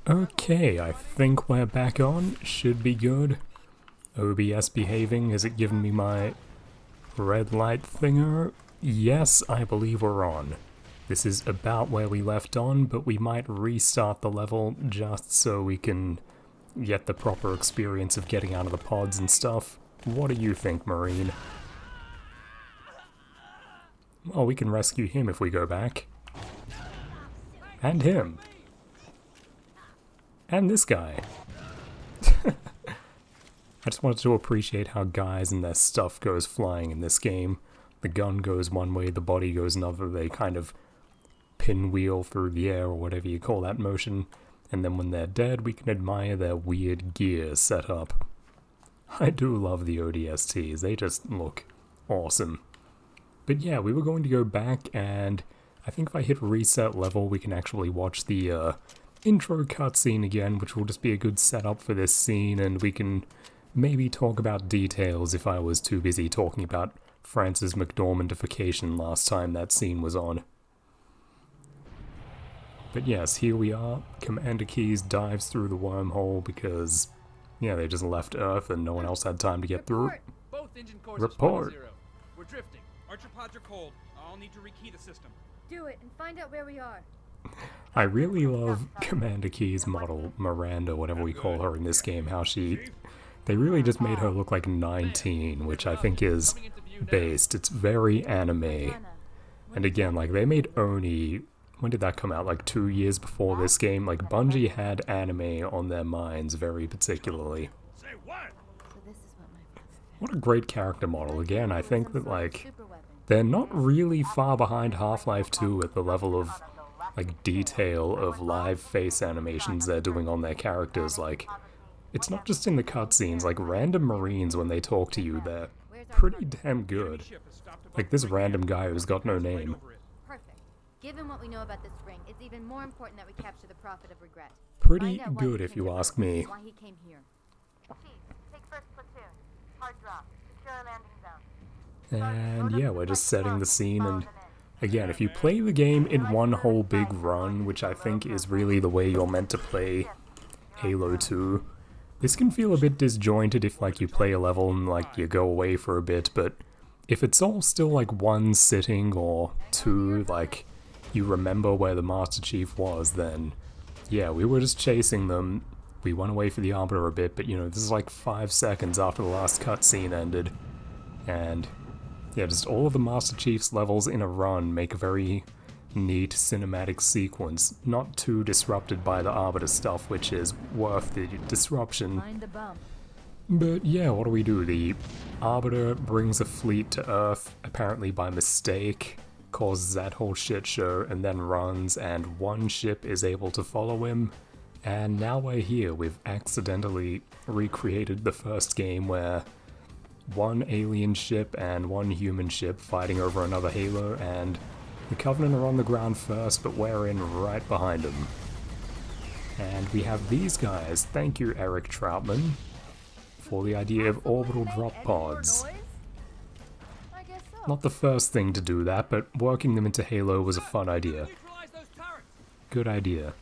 Okay, I think we're back on. Should be good. OBS behaving. Has it given me my red light thinger? Yes, I believe we're on. This is about where we left on, but we might restart the level just so we can get the proper experience of getting out of the pods and stuff. What do you think, Marine? Oh, we can rescue him if we go back. And him. And this guy. I just wanted to appreciate how guys and their stuff goes flying in this game. The gun goes one way, the body goes another, they kind of pinwheel through the air or whatever you call that motion, and then when they're dead we can admire their weird gear setup. I do love the ODSTs, they just look awesome. But yeah, we were going to go back, and I think if I hit reset level we can actually watch the intro cutscene again, which will just be a good setup for this scene, and we can maybe talk about details if I was too busy talking about Francis McDormandification last time that scene was on. But yes, here we are. Commander Keys dives through the wormhole because, yeah, they just left Earth and no one else had time to get through. Both engine cores Report. are 0. We're drifting. Archer pods are cold. I'll need to rekey the system. Do it and find out where we are. I really love Commander Key's model, Miranda, whatever we call her in this game, how they really just made her look like 19, which I think is based. It's very anime. And again, like, they made Oni, when did that come out? Like 2 years before this game? Like, Bungie had anime on their minds very particularly. What a great character model. Again, I think that, like, they're not really far behind Half-Life 2 at the level of, like, detail of live face animations they're doing on their characters. Like, it's not just in the cutscenes, like, random Marines when they talk to you, they're pretty damn good. Like this random guy who's got no name. Perfect. Given what we know about this ring, it's even more important that we capture the Prophet of Regret. Pretty Find out why good he if came you to ask Earth, me. Why he came here. Chief, take first platoon. Hard drop. Secure landing zone. And yeah, we're just setting the scene, and again, if you play the game in one whole big run, which I think is really the way you're meant to play Halo 2, this can feel a bit disjointed if, like, you play a level and, like, you go away for a bit, but if it's all still, like, one sitting or two, like, you remember where the Master Chief was, then, yeah, we were just chasing them. We went away for the Arbiter a bit, but, you know, this is like 5 seconds after the last cutscene ended. And, yeah, just all of the Master Chief's levels in a run make a very neat cinematic sequence, not too disrupted by the Arbiter stuff, which is worth the disruption. Find the bump. But yeah, what do? The Arbiter brings a fleet to Earth, apparently by mistake, causes that whole shit show, and then runs, and one ship is able to follow him. And now we're here. We've accidentally recreated the first game where one alien ship and one human ship fighting over another Halo, and the Covenant are on the ground first, but we're in right behind them. And we have these guys. Thank you, Eric Troutman, for the idea of orbital drop pods. I guess so. Not the first thing to do that, but working them into Halo was a fun idea. Neutralize those turrets. Good idea.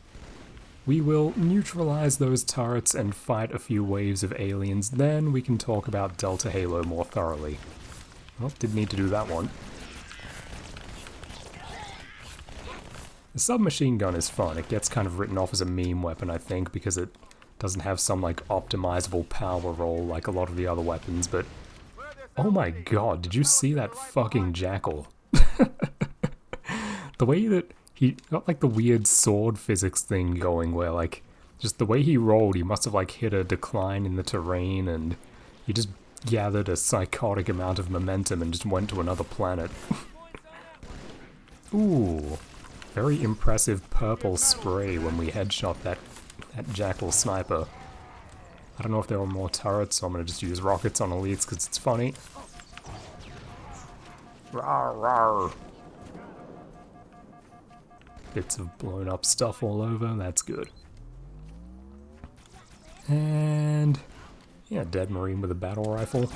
We will neutralize those turrets and fight a few waves of aliens, then we can talk about Delta Halo more thoroughly. Well, didn't need to do that one. The submachine gun is fun. It gets kind of written off as a meme weapon, I think, because it doesn't have some, like, optimizable power roll like a lot of the other weapons, but oh my god, did you see that fucking jackal? The way that he got, like, the weird sword physics thing going where, like, just the way he rolled, he must have, like, hit a decline in the terrain, and he just gathered a psychotic amount of momentum and just went to another planet. Ooh. Very impressive purple spray when we headshot that jackal sniper. I don't know if there are more turrets, so I'm gonna just use rockets on elites because it's funny. Rawr, rawr. Bits of blown up stuff all over, that's good. And yeah, dead Marine with a battle rifle.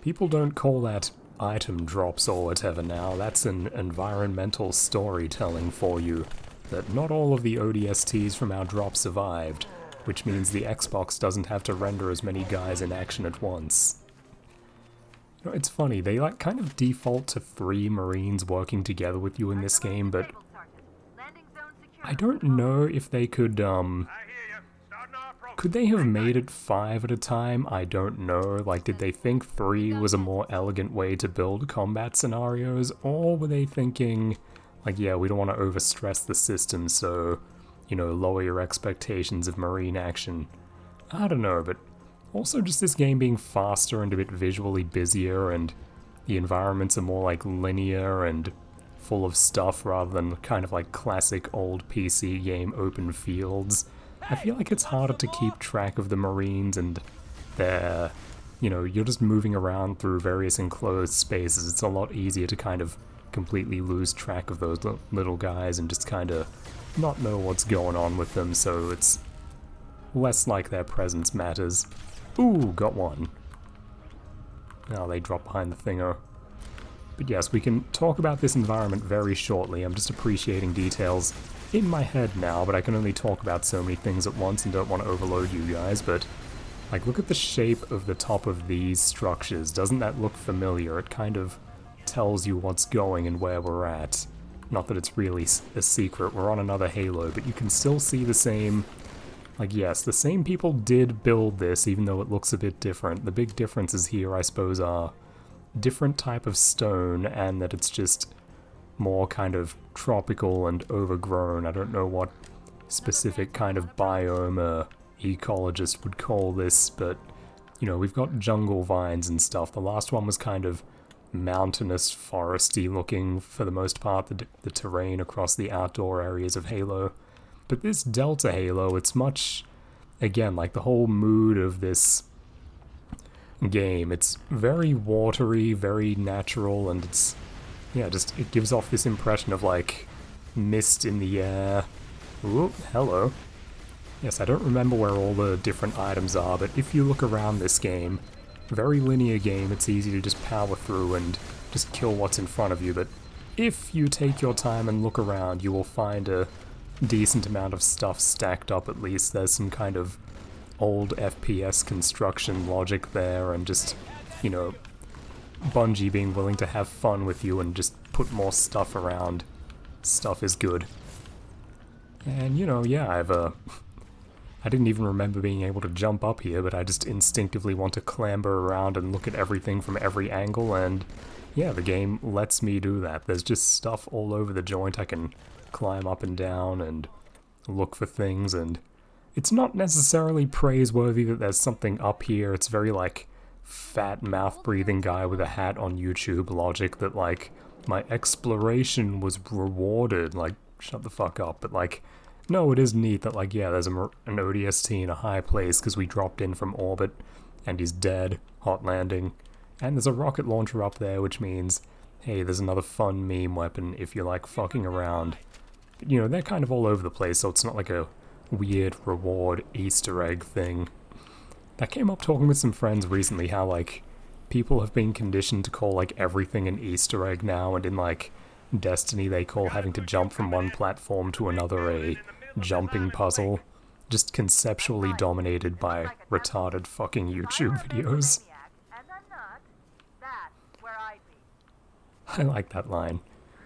People don't call that item drops or whatever now, that's an environmental storytelling for you. that not all of the ODSTs from our drop survived, which means the Xbox doesn't have to render as many guys in action at once. You know, it's funny, they like kind of default to 3 Marines working together with you in this game, but I don't know if they could they have made it 5 at a time? I don't know. Like, did they think 3 was a more elegant way to build combat scenarios? Or were they thinking, like, yeah, we don't want to overstress the system, so, you know, lower your expectations of Marine action? I don't know, but also just this game being faster and a bit visually busier, and the environments are more, like, linear and full of stuff rather than kind of like classic old PC game open fields. I feel like it's harder to keep track of the Marines and their, you know, you're just moving around through various enclosed spaces. It's a lot easier to kind of completely lose track of those little guys and just kind of not know what's going on with them, so it's less like their presence matters. Ooh, got one. Now they drop behind the thinger. But yes, we can talk about this environment very shortly. I'm just appreciating details in my head now, but I can only talk about so many things at once and don't want to overload you guys, but like, look at the shape of the top of these structures. Doesn't that look familiar? It kind of tells you what's going and where we're at. Not that it's really a secret, we're on another Halo, but you can still see the same, like, yes, the same people did build this, even though it looks a bit different. The big differences here, I suppose, are different type of stone, and that it's just more kind of tropical and overgrown. I don't know what specific kind of biome a ecologist would call this, but, you know, we've got jungle vines and stuff. The last one was kind of mountainous, foresty looking for the most part, the terrain across the outdoor areas of Halo. But this Delta Halo, it's much, again, like the whole mood of this game. It's very watery, very natural, and it's, yeah, just, it gives off this impression of, like, mist in the air. Ooh, hello. Yes, I don't remember where all the different items are, but if you look around this game, very linear game, it's easy to just power through and just kill what's in front of you, but if you take your time and look around, you will find a decent amount of stuff stacked up at least. There's some kind of old FPS construction logic there, and just, you know, Bungie being willing to have fun with you and just put more stuff around. Stuff is good. And, you know, yeah, I didn't even remember being able to jump up here, but I just instinctively want to clamber around and look at everything from every angle, and yeah, the game lets me do that. There's just stuff all over the joint. I can climb up and down and look for things, and it's not necessarily praiseworthy that there's something up here. It's very, like, fat mouth-breathing guy with a hat on YouTube logic that, like, my exploration was rewarded. Like, shut the fuck up. But, like, no, it is neat that, like, yeah, there's an ODST in a high place because we dropped in from orbit and he's dead, hot landing. And there's a rocket launcher up there, which means, hey, there's another fun meme weapon if you like fucking around. But, you know, they're kind of all over the place, so it's not like a weird reward Easter egg thing. I came up talking with some friends recently how, like, people have been conditioned to call, like, everything an Easter egg now, and in, like, Destiny they call having to jump from one platform to another a jumping puzzle. Just conceptually dominated by retarded fucking YouTube videos. I like that line.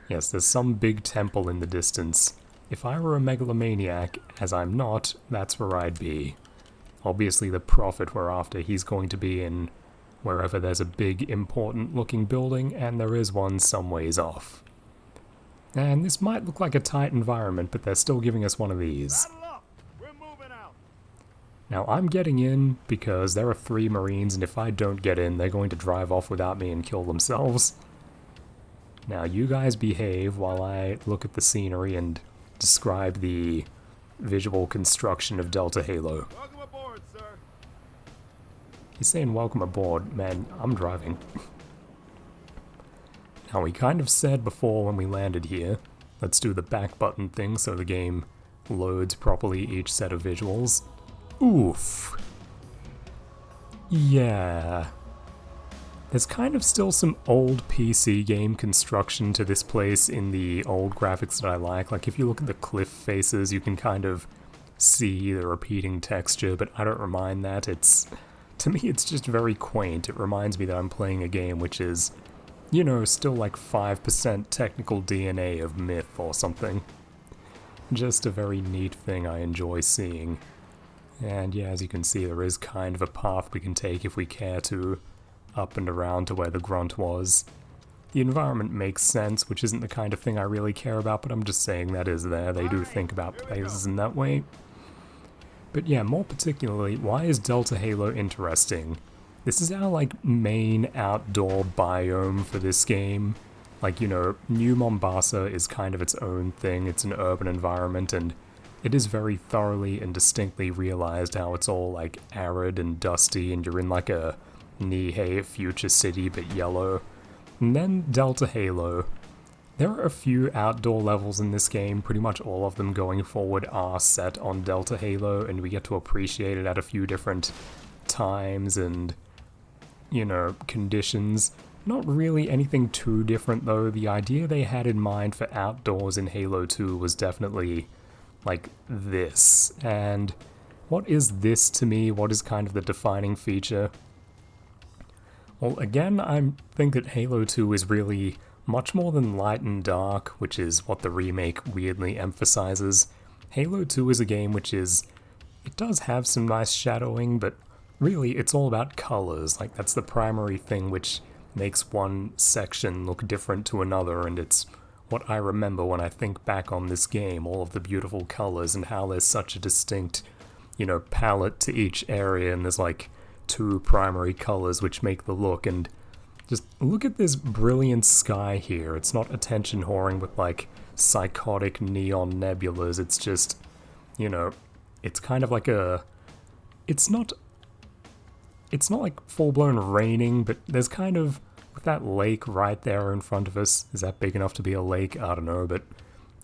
Yes, there's some big temple in the distance. If I were a megalomaniac, as I'm not, that's where I'd be. Obviously the prophet we're after, he's going to be in wherever there's a big, important looking building, and there is one some ways off. And this might look like a tight environment, but they're still giving us one of these. Now I'm getting in because there are 3 Marines, and if I don't get in, they're going to drive off without me and kill themselves. Now you guys behave while I look at the scenery and describe the visual construction of Delta Halo. Welcome aboard, sir. He's saying welcome aboard. Man, I'm driving. Now we kind of said before when we landed here, let's do the back button thing so the game loads properly each set of visuals. Oof. Yeah. There's kind of still some old PC game construction to this place in the old graphics that I like. Like if you look at the cliff faces, you can kind of see the repeating texture, but I don't mind that. To me, it's just very quaint. It reminds me that I'm playing a game which is, you know, still like 5% technical DNA of myth or something. Just a very neat thing I enjoy seeing. And yeah, as you can see, there is kind of a path we can take if we care to, up and around to where the grunt was. The environment makes sense, which isn't the kind of thing I really care about, but I'm just saying that is there. They do think about places in that way. But yeah, more particularly, why is Delta Halo interesting? This is our, like, main outdoor biome for this game. Like, you know, New Mombasa is kind of its own thing. It's an urban environment, and it is very thoroughly and distinctly realized how it's all, like, arid and dusty, and you're in, like, a Nihei future city, but yellow. And then Delta Halo. There are a few outdoor levels in this game, pretty much all of them going forward are set on Delta Halo, and we get to appreciate it at a few different times and, you know, conditions. Not really anything too different though. The idea they had in mind for outdoors in Halo 2 was definitely like this. And what is this to me? What is kind of the defining feature? Well, again, I think that Halo 2 is really much more than light and dark, which is what the remake weirdly emphasizes. Halo 2 is a game which is... it does have some nice shadowing, but really it's all about colors. Like, that's the primary thing which makes one section look different to another, and it's what I remember when I think back on this game, all of the beautiful colors and how there's such a distinct, you know, palette to each area, and there's like 2 primary colors which make the look, and just look at this brilliant sky here. It's not attention whoring with like psychotic neon nebulas, it's just, you know, it's kind of like a... it's not like full-blown raining, but there's kind of, with that lake right there in front of us, is that big enough to be a lake? I don't know, but,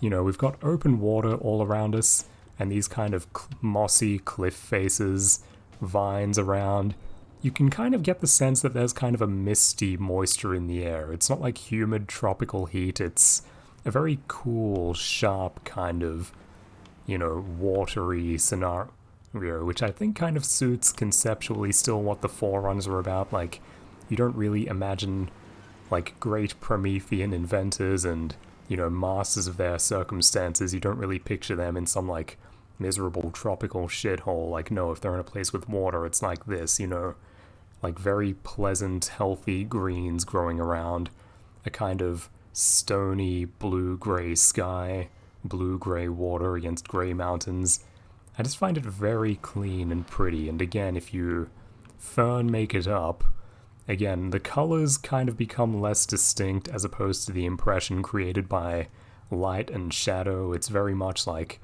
you know, we've got open water all around us, and these kind of mossy cliff faces, vines around. You can kind of get the sense that there's kind of a misty moisture in the air. It's not like humid tropical heat, it's a very cool, sharp kind of, you know, watery scenario, which I think kind of suits conceptually still what the Forerunners are about. Like, you don't really imagine, like, great Promethean inventors and, you know, masters of their circumstances. You don't really picture them in some, like, miserable tropical shithole. Like, no, if they're in a place with water, it's like this, you know, like very pleasant, healthy greens growing around, a kind of stony blue-gray sky, blue-gray water against gray mountains. I just find it very clean and pretty, and again, if you fern make it up, again, the colors kind of become less distinct as opposed to the impression created by light and shadow. It's very much like,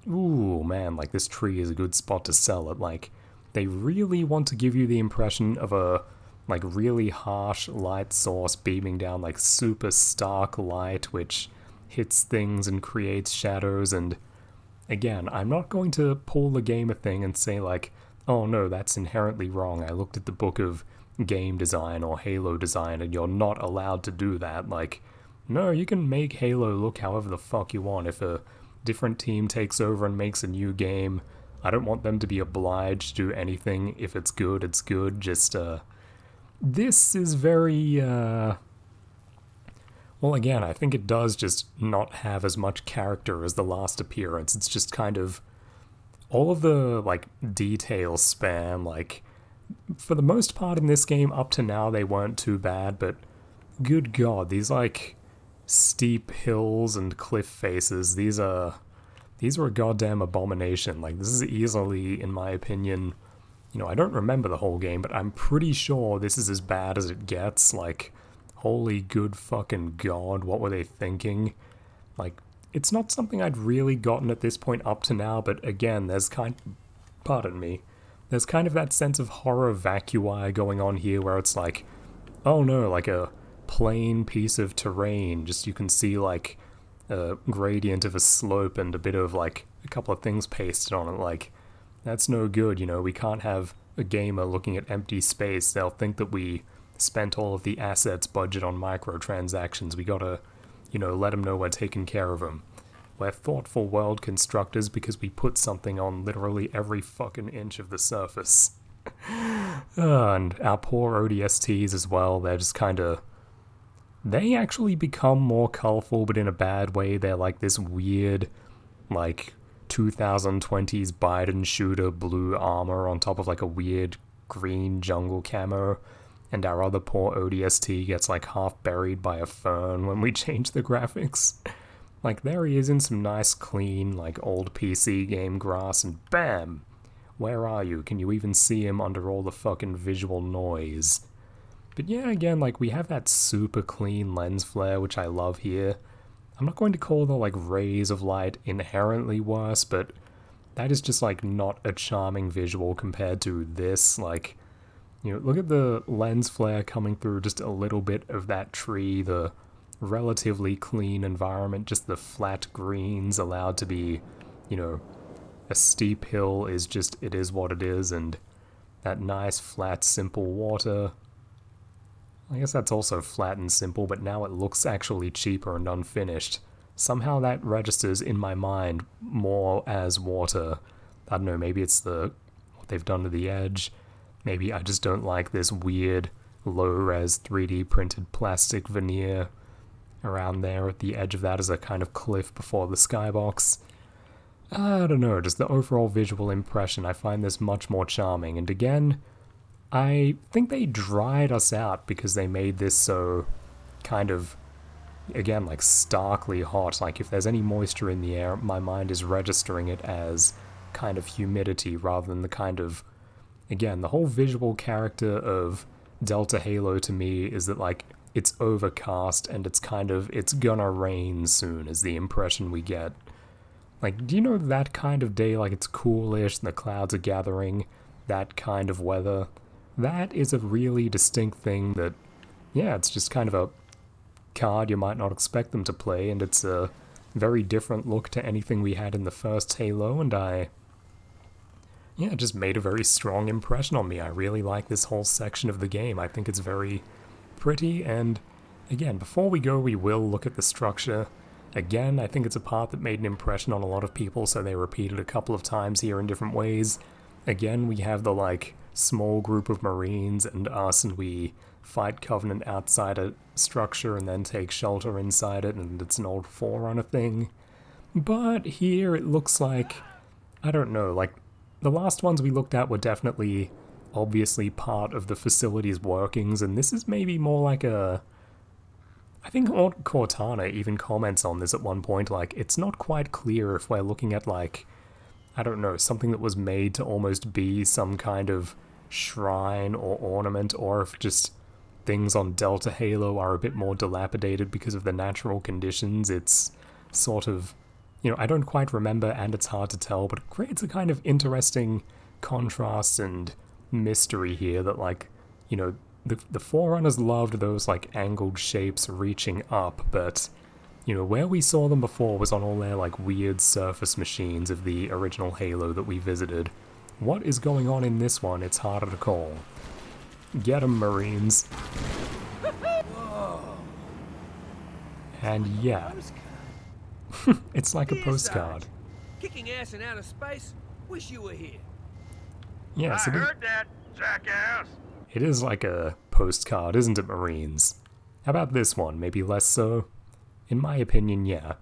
ooh, man, like this tree is a good spot to sell it. Like, they really want to give you the impression of a, like, really harsh light source beaming down, like, super stark light, which hits things and creates shadows, and again, I'm not going to pull the gamer thing and say, like, oh no, that's inherently wrong. I looked at the book of game design or Halo design, and you're not allowed to do that. Like, no, you can make Halo look however the fuck you want. If a different team takes over and makes a new game, I don't want them to be obliged to do anything. If it's good, it's good. Just, this is very, well, again, I think it does just not have as much character as the last appearance. It's just kind of, all of the, like, detail spam, like, for the most part in this game, up to now, they weren't too bad, but good god, these, like, steep hills and cliff faces, these are a goddamn abomination. Like, this is easily, in my opinion, you know, I don't remember the whole game, but I'm pretty sure this is as bad as it gets. Like, holy good fucking god, what were they thinking? Like, it's not something I'd really gotten at this point up to now, but again, there's pardon me, there's kind of that sense of horror vacui going on here where it's like, oh no, like a plain piece of terrain, just you can see, like, a gradient of a slope and a bit of, like, a couple of things pasted on it. Like, that's no good, you know, we can't have a gamer looking at empty space. They'll think that we spent all of the assets budget on microtransactions. We gotta, let them know we're taking care of them. We're thoughtful world constructors because we put something on literally every fucking inch of the surface. And our poor ODSTs as well, they're just kinda... They actually become more colorful, but in a bad way. They're like this weird, like, 2020s Biden shooter blue armor on top of like a weird green jungle camo. And our other poor ODST gets like half buried by a fern when we change the graphics. Like, there he is in some nice, clean, like, old PC game grass, and bam! Where are you? Can you even see him under all the fucking visual noise? But yeah, again, like, we have that super clean lens flare, which I love here. I'm not going to call the, like, rays of light inherently worse, but that is just, like, not a charming visual compared to this. Like, look at the lens flare coming through just a little bit of that tree, the relatively clean environment, just the flat greens allowed to be, a steep hill is just, it is what it is, and that nice, flat, simple water. I guess that's also flat and simple, but now it looks actually cheaper and unfinished. Somehow that registers in my mind more as water. I don't know, maybe it's what they've done to the edge. Maybe I just don't like this weird, low-res 3D printed plastic veneer around there at the edge of that as a kind of cliff before the skybox. I don't know, just the overall visual impression, I find this much more charming, and again, I think they dried us out because they made this so kind of, again, like starkly hot. Like, if there's any moisture in the air, my mind is registering it as kind of humidity rather than the kind of, again, the whole visual character of Delta Halo to me is that, like, it's overcast and it's gonna rain soon is the impression we get. Like, do you know that kind of day, like it's coolish and the clouds are gathering, that kind of weather? That is a really distinct thing that, yeah, it's just kind of a card you might not expect them to play, and it's a very different look to anything we had in the first Halo, and it just made a very strong impression on me. I really like this whole section of the game. I think it's very pretty, and again, before we go, we will look at the structure. Again, I think it's a part that made an impression on a lot of people, so they repeat it a couple of times here in different ways. Again, we have the, like, small group of Marines and us, and we fight Covenant outside a structure and then take shelter inside it, and it's an old Forerunner thing. But here it looks like, I don't know, like, the last ones we looked at were definitely obviously part of the facility's workings, and this is maybe more like a... I think Cortana even comments on this at one point, like, it's not quite clear if we're looking at, like, I don't know, something that was made to almost be some kind of shrine or ornament, or if just things on Delta Halo are a bit more dilapidated because of the natural conditions. It's sort of, I don't quite remember, and it's hard to tell, but it creates a kind of interesting contrast and mystery here that, like, the Forerunners loved those, like, angled shapes reaching up, but, where we saw them before was on all their, like, weird surface machines of the original Halo that we visited. What is going on in this one? It's harder to call. Get 'em, Marines. And yeah. It's like a postcard. Kicking ass in outer space? Wish you were here. Yes, I heard that, jackass. It is like a postcard, isn't it, Marines? How about this one? Maybe less so? In my opinion, yeah.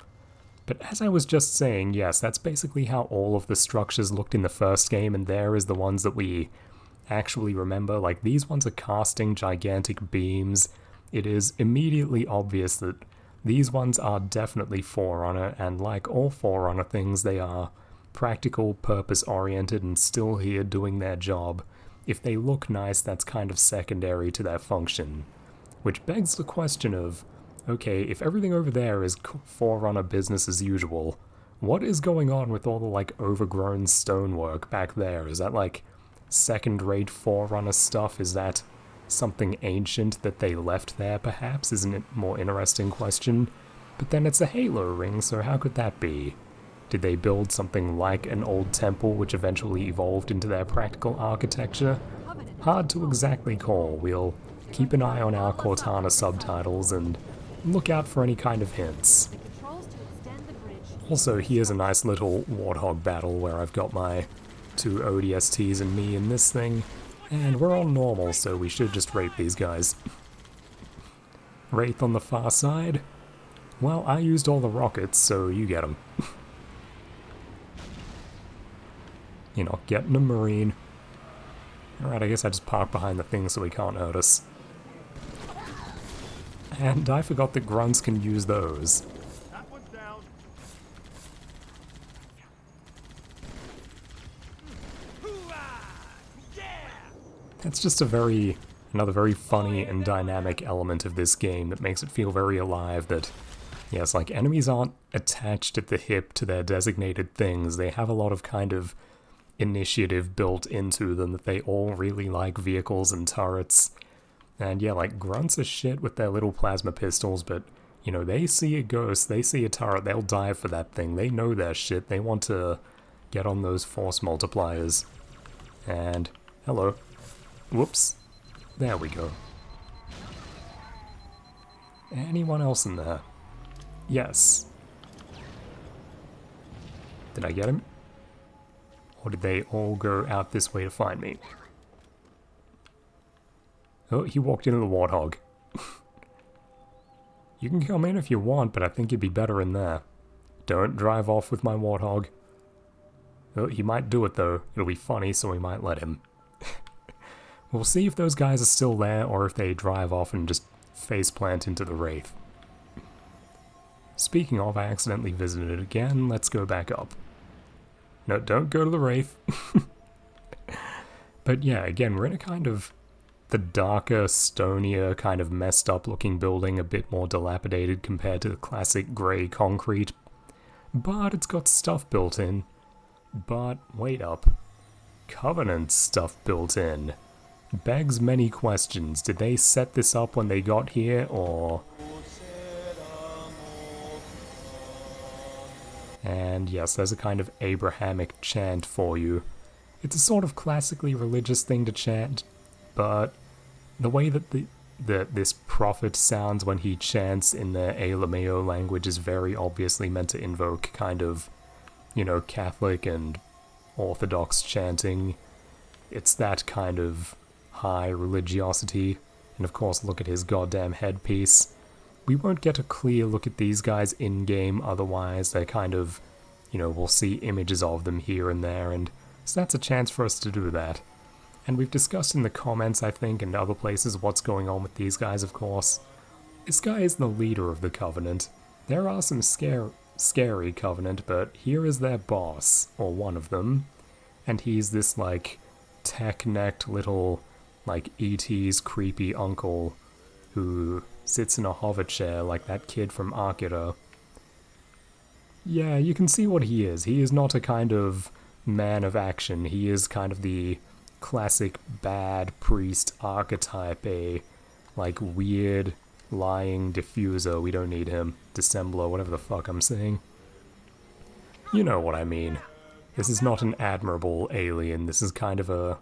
But as I was just saying, yes, that's basically how all of the structures looked in the first game, and there is the ones that we actually remember. Like, these ones are casting gigantic beams. It is immediately obvious that these ones are definitely Forerunner, and like all Forerunner things, they are practical, purpose-oriented, and still here doing their job. If they look nice, that's kind of secondary to their function. Which begs the question of, okay, if everything over there is Forerunner business as usual, what is going on with all the, like, overgrown stonework back there? Is that, like, second-rate Forerunner stuff? Is that something ancient that they left there, perhaps? Isn't it a more interesting question? But then it's a Halo ring, so how could that be? Did they build something like an old temple which eventually evolved into their practical architecture? Hard to exactly call. We'll keep an eye on our Cortana subtitles and look out for any kind of hints. Controls to extend the bridge. Also, here's a nice little Warthog battle where I've got my 2 ODSTs and me in this thing, and we're on normal, so we should just rape these guys. Wraith on the far side. Well, I used all the rockets, so you get them. You're not getting a Marine. Alright, I guess I just park behind the thing so he can't hurt us. And I forgot that grunts can use those. That one's down. That's just another very funny and dynamic element of this game that makes it feel very alive that, yes, like, enemies aren't attached at the hip to their designated things. They have a lot of kind of initiative built into them, that they all really like vehicles and turrets. And yeah, like, grunts are shit with their little plasma pistols, but, you know, they see a ghost, they see a turret, they'll dive for that thing. They know their shit. They want to get on those force multipliers. And, hello. Whoops. There we go. Anyone else in there? Yes. Did I get him? Or did they all go out this way to find me? Oh, he walked into the Warthog. You can come in if you want, but I think you'd be better in there. Don't drive off with my Warthog. Oh, he might do it though. It'll be funny, so we might let him. We'll see if those guys are still there, or if they drive off and just faceplant into the Wraith. Speaking of, I accidentally visited it again. Let's go back up. No, don't go to the Wraith. But yeah, again, we're in a kind of the darker, stonier, kind of messed up looking building, a bit more dilapidated compared to the classic grey concrete. But it's got stuff built in. But wait up. Covenant stuff built in. Begs many questions. Did they set this up when they got here, or... And yes, there's a kind of Abrahamic chant for you. It's a sort of classically religious thing to chant, but the way that this prophet sounds when he chants in the Alameo language is very obviously meant to invoke kind of, you know, Catholic and Orthodox chanting. It's that kind of high religiosity, and of course look at his goddamn headpiece. We won't get a clear look at these guys in-game otherwise. They're kind of, you know, we'll see images of them here and there, and so that's a chance for us to do that. And we've discussed in the comments, I think, and other places what's going on with these guys, of course. This guy is the leader of the Covenant. There are some scary Covenant, but here is their boss, or one of them, and he's this, like, tech-necked little, like, E.T.'s creepy uncle who sits in a hover chair like that kid from Akira. Yeah, you can see what he is. He is not a kind of man of action. He is kind of the classic bad priest archetype, a, like, weird, lying diffuser. We don't need him. Dissembler, whatever the fuck I'm saying. You know what I mean. This is not an admirable alien. This is kind of a,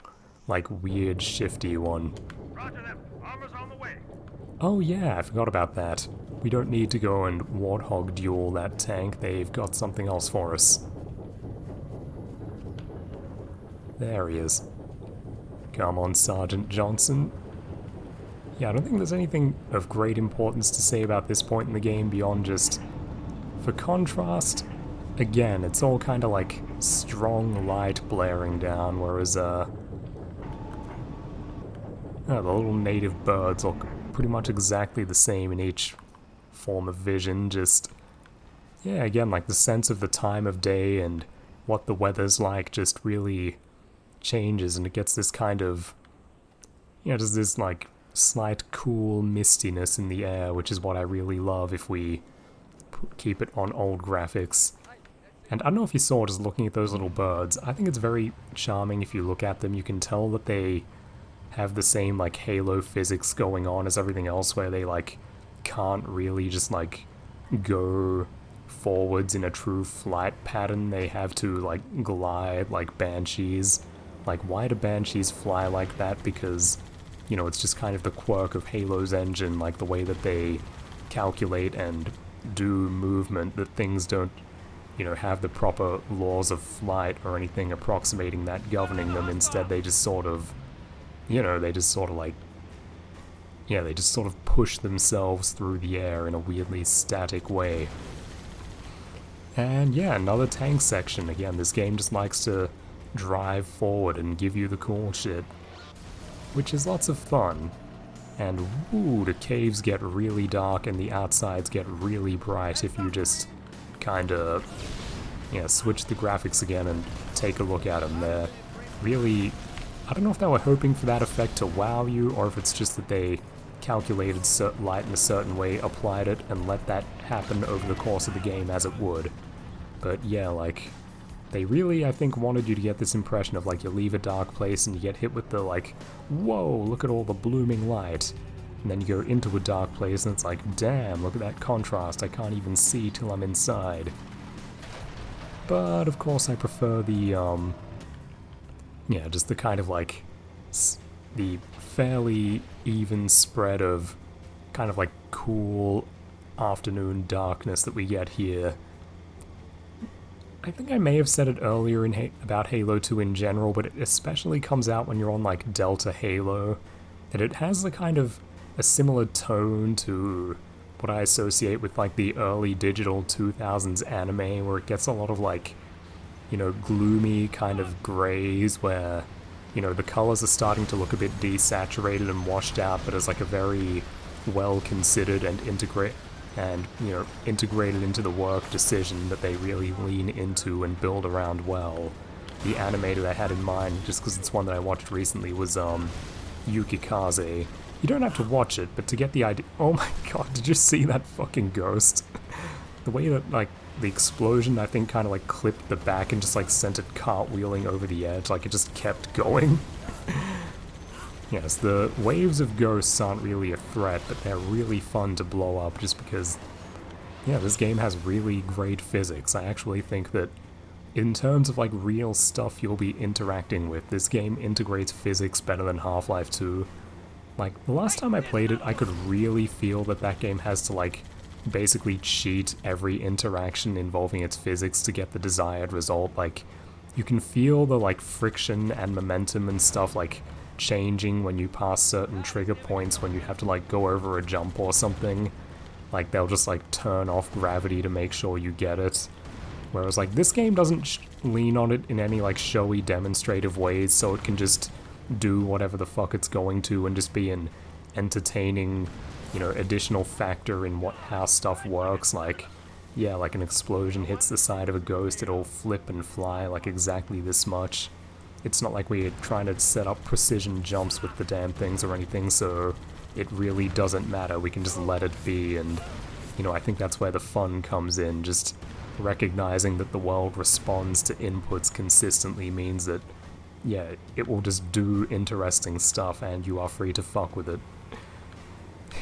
like, weird, shifty one. Roger that. Armor's on the way. Oh yeah, I forgot about that. We don't need to go and Warthog duel that tank. They've got something else for us. There he is. Come on, Sergeant Johnson. Yeah, I don't think there's anything of great importance to say about this point in the game beyond just, for contrast, again, it's all kind of like strong light blaring down, whereas, the little native birds look pretty much exactly the same in each form of vision, just, yeah, again, like the sense of the time of day and what the weather's like just really changes, and it gets this kind of, you know, just this, like, slight cool mistiness in the air, which is what I really love if we keep it on old graphics. And I don't know if you saw just looking at those little birds, I think it's very charming if you look at them. You can tell that they have the same, like, Halo physics going on as everything else, where they, like, can't really just, like, go forwards in a true flight pattern. They have to, like, glide like banshees. Like, why do banshees fly like that? Because you know, it's just kind of the quirk of Halo's engine, like the way that they calculate and do movement, that things don't, you know, have the proper laws of flight or anything approximating that governing them. Instead, they just sort of, you know, they just sort of like, yeah, they just sort of push themselves through the air in a weirdly static way. And yeah, another tank section. Again, this game just likes to drive forward and give you the cool shit, which is lots of fun. And woo, the caves get really dark and the outsides get really bright if you just kinda, yeah, switch the graphics again and take a look at them. They're really, I don't know if they were hoping for that effect to wow you, or if it's just that they calculated light in a certain way, applied it, and let that happen over the course of the game as it would. But yeah, like, they really, I think, wanted you to get this impression of, like, you leave a dark place and you get hit with the, like, whoa, look at all the blooming light. And then you go into a dark place and it's like, damn, look at that contrast, I can't even see till I'm inside. But, of course, I prefer the, yeah, just the kind of, like, the fairly even spread of kind of, like, cool afternoon darkness that we get here. I think I may have said it earlier about Halo 2 in general, but it especially comes out when you're on, like, Delta Halo, that it has a kind of a similar tone to what I associate with, like, the early digital 2000s anime, where it gets a lot of, like, you know, gloomy kind of grays where, you know, the colors are starting to look a bit desaturated and washed out, but as, like, a very well-considered and integrated into the work decision that they really lean into and build around well. The animator I had in mind, just because it's one that I watched recently, was Yukikaze. You don't have to watch it, but to get the idea— oh my god, did you see that fucking ghost? The way that, like, the explosion, I think, kind of, like, clipped the back and just, like, sent it cartwheeling over the edge, like, it just kept going. Yes, the waves of ghosts aren't really a threat, but they're really fun to blow up just because, yeah, this game has really great physics. I actually think that in terms of, like, real stuff you'll be interacting with, this game integrates physics better than Half-Life 2. Like, the last time I played it, I could really feel that that game has to, like, basically cheat every interaction involving its physics to get the desired result. Like, you can feel the, like, friction and momentum and stuff, like, changing when you pass certain trigger points, when you have to, like, go over a jump or something. Like, they'll just, like, turn off gravity to make sure you get it. Whereas, like, this game doesn't lean on it in any, like, showy demonstrative ways, so it can just do whatever the fuck it's going to and just be an entertaining, you know, additional factor in how stuff works. Like, yeah, like an explosion hits the side of a ghost, it'll flip and fly, like, exactly this much. It's not like we're trying to set up precision jumps with the damn things or anything, so it really doesn't matter. We can just let it be, and, you know, I think that's where the fun comes in. Just recognizing that the world responds to inputs consistently means that, yeah, it will just do interesting stuff, and you are free to fuck with it.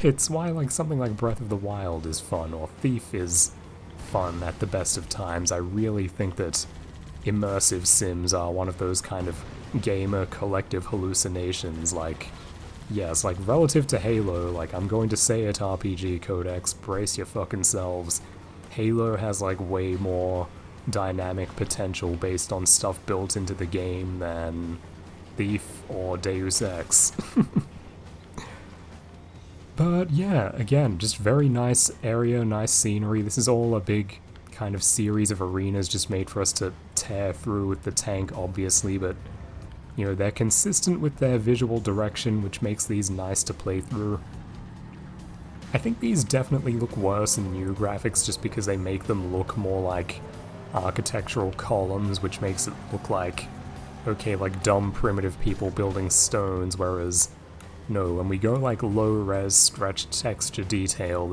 It's why, like, something like Breath of the Wild is fun, or Thief is fun at the best of times. I really think that immersive sims are one of those kind of gamer collective hallucinations. Like, yes, like, relative to Halo, like, I'm going to say it, RPG Codex, brace your fucking selves. Halo has, like, way more dynamic potential based on stuff built into the game than Thief or Deus Ex. But yeah, again, just very nice area, nice scenery. This is all a big kind of series of arenas just made for us to tear through with the tank, obviously, but, you know, they're consistent with their visual direction, which makes these nice to play through. I think these definitely look worse in new graphics just because they make them look more like architectural columns, which makes it look like, okay, like dumb primitive people building stones, whereas, no, when we go like low-res stretched texture detail,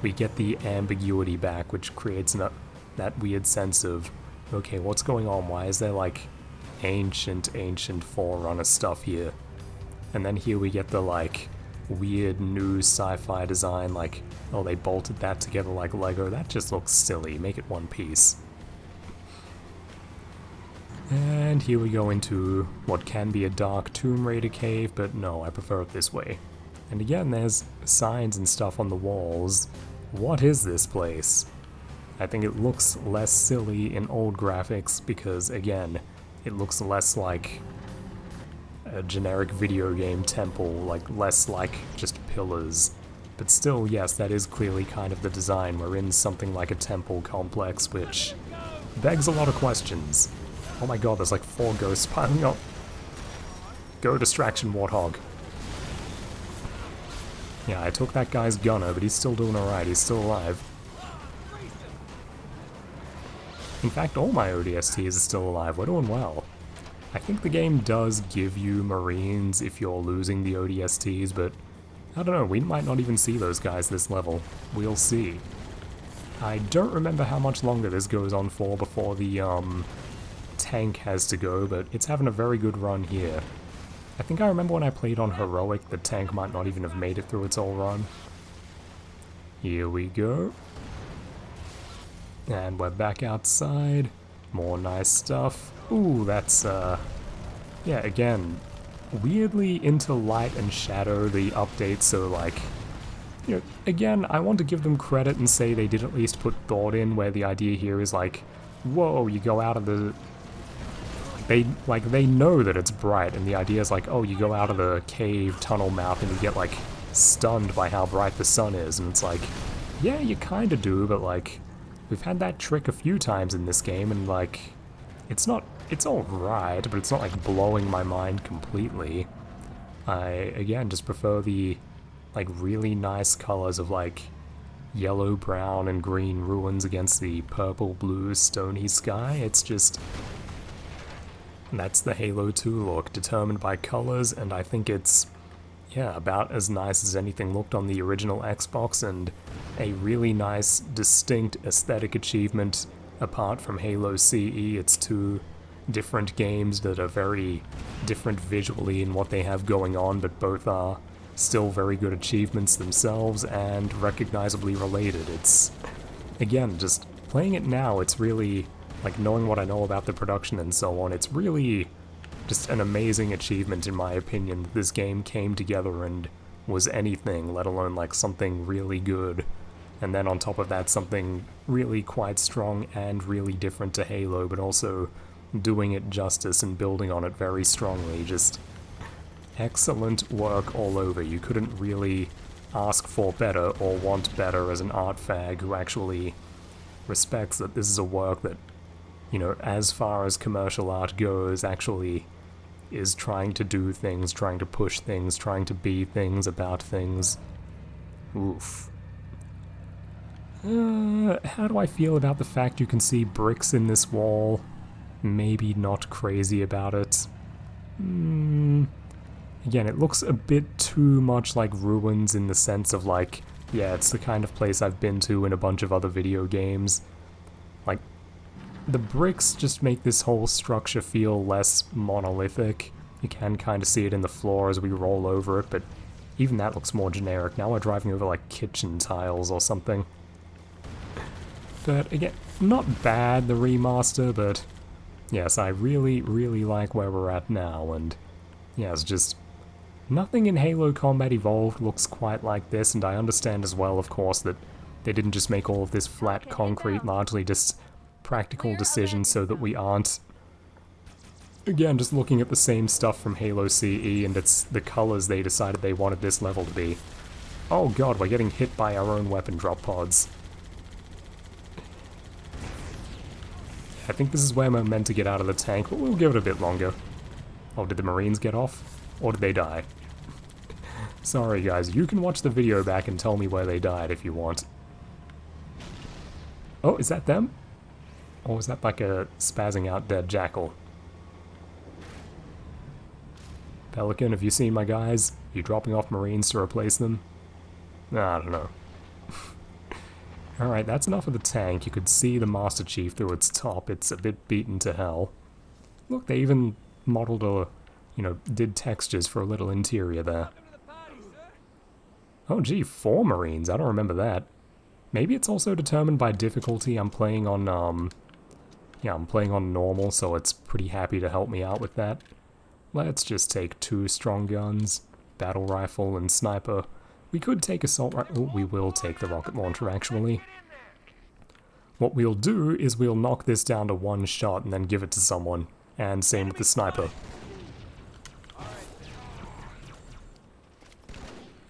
we get the ambiguity back, which creates that weird sense of, okay, what's going on? Why is there, like, ancient Forerunner stuff here? And then here we get the, like, weird new sci-fi design, like, oh, they bolted that together like Lego. That just looks silly. Make it one piece. And here we go into what can be a dark Tomb Raider cave, but no, I prefer it this way. And again, there's signs and stuff on the walls. What is this place? I think it looks less silly in old graphics because, again, it looks less like a generic video game temple, like less like just pillars. But still, yes, that is clearly kind of the design. We're in something like a temple complex, which begs a lot of questions. Oh my god, there's like 4 ghosts piling up. Go distraction, Warthog. Yeah, I took that guy's gunner, but he's still doing alright, he's still alive. In fact, all my ODSTs are still alive, we're doing well. I think the game does give you Marines if you're losing the ODSTs, but I don't know, we might not even see those guys this level. We'll see. I don't remember how much longer this goes on for before the, tank has to go, but it's having a very good run here. I think I remember when I played on Heroic, the tank might not even have made it through its whole run. Here we go. And we're back outside. More nice stuff. Ooh, that's, yeah, again, weirdly into light and shadow, the update, so like, you know, again, I want to give them credit and say they did at least put thought in, where the idea here is like, whoa, you go out of the... They know that it's bright, and the idea is like, oh, you go out of the cave tunnel mouth and you get, like, stunned by how bright the sun is, and it's like, yeah, you kinda do, but, like, we've had that trick a few times in this game, and, like, it's alright, but it's not, like, blowing my mind completely. I, again, just prefer the, like, really nice colors of, like, yellow, brown, and green ruins against the purple, blue, stony sky. It's just... that's the Halo 2 look, determined by colors, and I think it's, yeah, about as nice as anything looked on the original Xbox, and a really nice, distinct aesthetic achievement apart from Halo CE. It's 2 different games that are very different visually in what they have going on, but both are still very good achievements themselves and recognizably related. It's, again, just playing it now, it's really... like, knowing what I know about the production and so on, it's really just an amazing achievement, in my opinion, that this game came together and was anything, let alone, like, something really good. And then on top of that, something really quite strong and really different to Halo, but also doing it justice and building on it very strongly. Just excellent work all over. You couldn't really ask for better or want better as an art fag who actually respects that this is a work that, you know, as far as commercial art goes, actually is trying to do things, trying to push things, trying to be things about things. Oof. How do I feel about the fact you can see bricks in this wall? Maybe not crazy about it. Again, it looks a bit too much like ruins in the sense of like, yeah, it's the kind of place I've been to in a bunch of other video games. Like, the bricks just make this whole structure feel less monolithic. You can kind of see it in the floor as we roll over it, but even that looks more generic. Now we're driving over like kitchen tiles or something. But again, not bad, the remaster, but yes, I really, really like where we're at now, and yes, just nothing in Halo Combat Evolved looks quite like this, and I understand as well, of course, that they didn't just make all of this flat concrete, largely just practical decisions so that we aren't, again, just looking at the same stuff from Halo CE, and it's the colors they decided they wanted this level to be. Oh god, we're getting hit by our own weapon drop pods. I think this is where we're meant to get out of the tank, but we'll give it a bit longer. Oh, did the Marines get off? Or did they die? Sorry guys, you can watch the video back and tell me where they died if you want. Oh, is that them? Or was that like a spazzing out dead jackal? Pelican, have you seen my guys? You dropping off Marines to replace them? Nah, I don't know. Alright, that's enough of the tank. You could see the Master Chief through its top. It's a bit beaten to hell. Look, they even modeled a, you know, did textures for a little interior there. Oh gee, 4 Marines. I don't remember that. Maybe it's also determined by difficulty. I'm playing on, Yeah, I'm playing on normal, so it's pretty happy to help me out with that. Let's just take 2 strong guns, battle rifle, and sniper. We could take assault rifle. Oh, we will take the rocket launcher, actually. What we'll do is we'll knock this down to 1 shot and then give it to someone. And same with the sniper.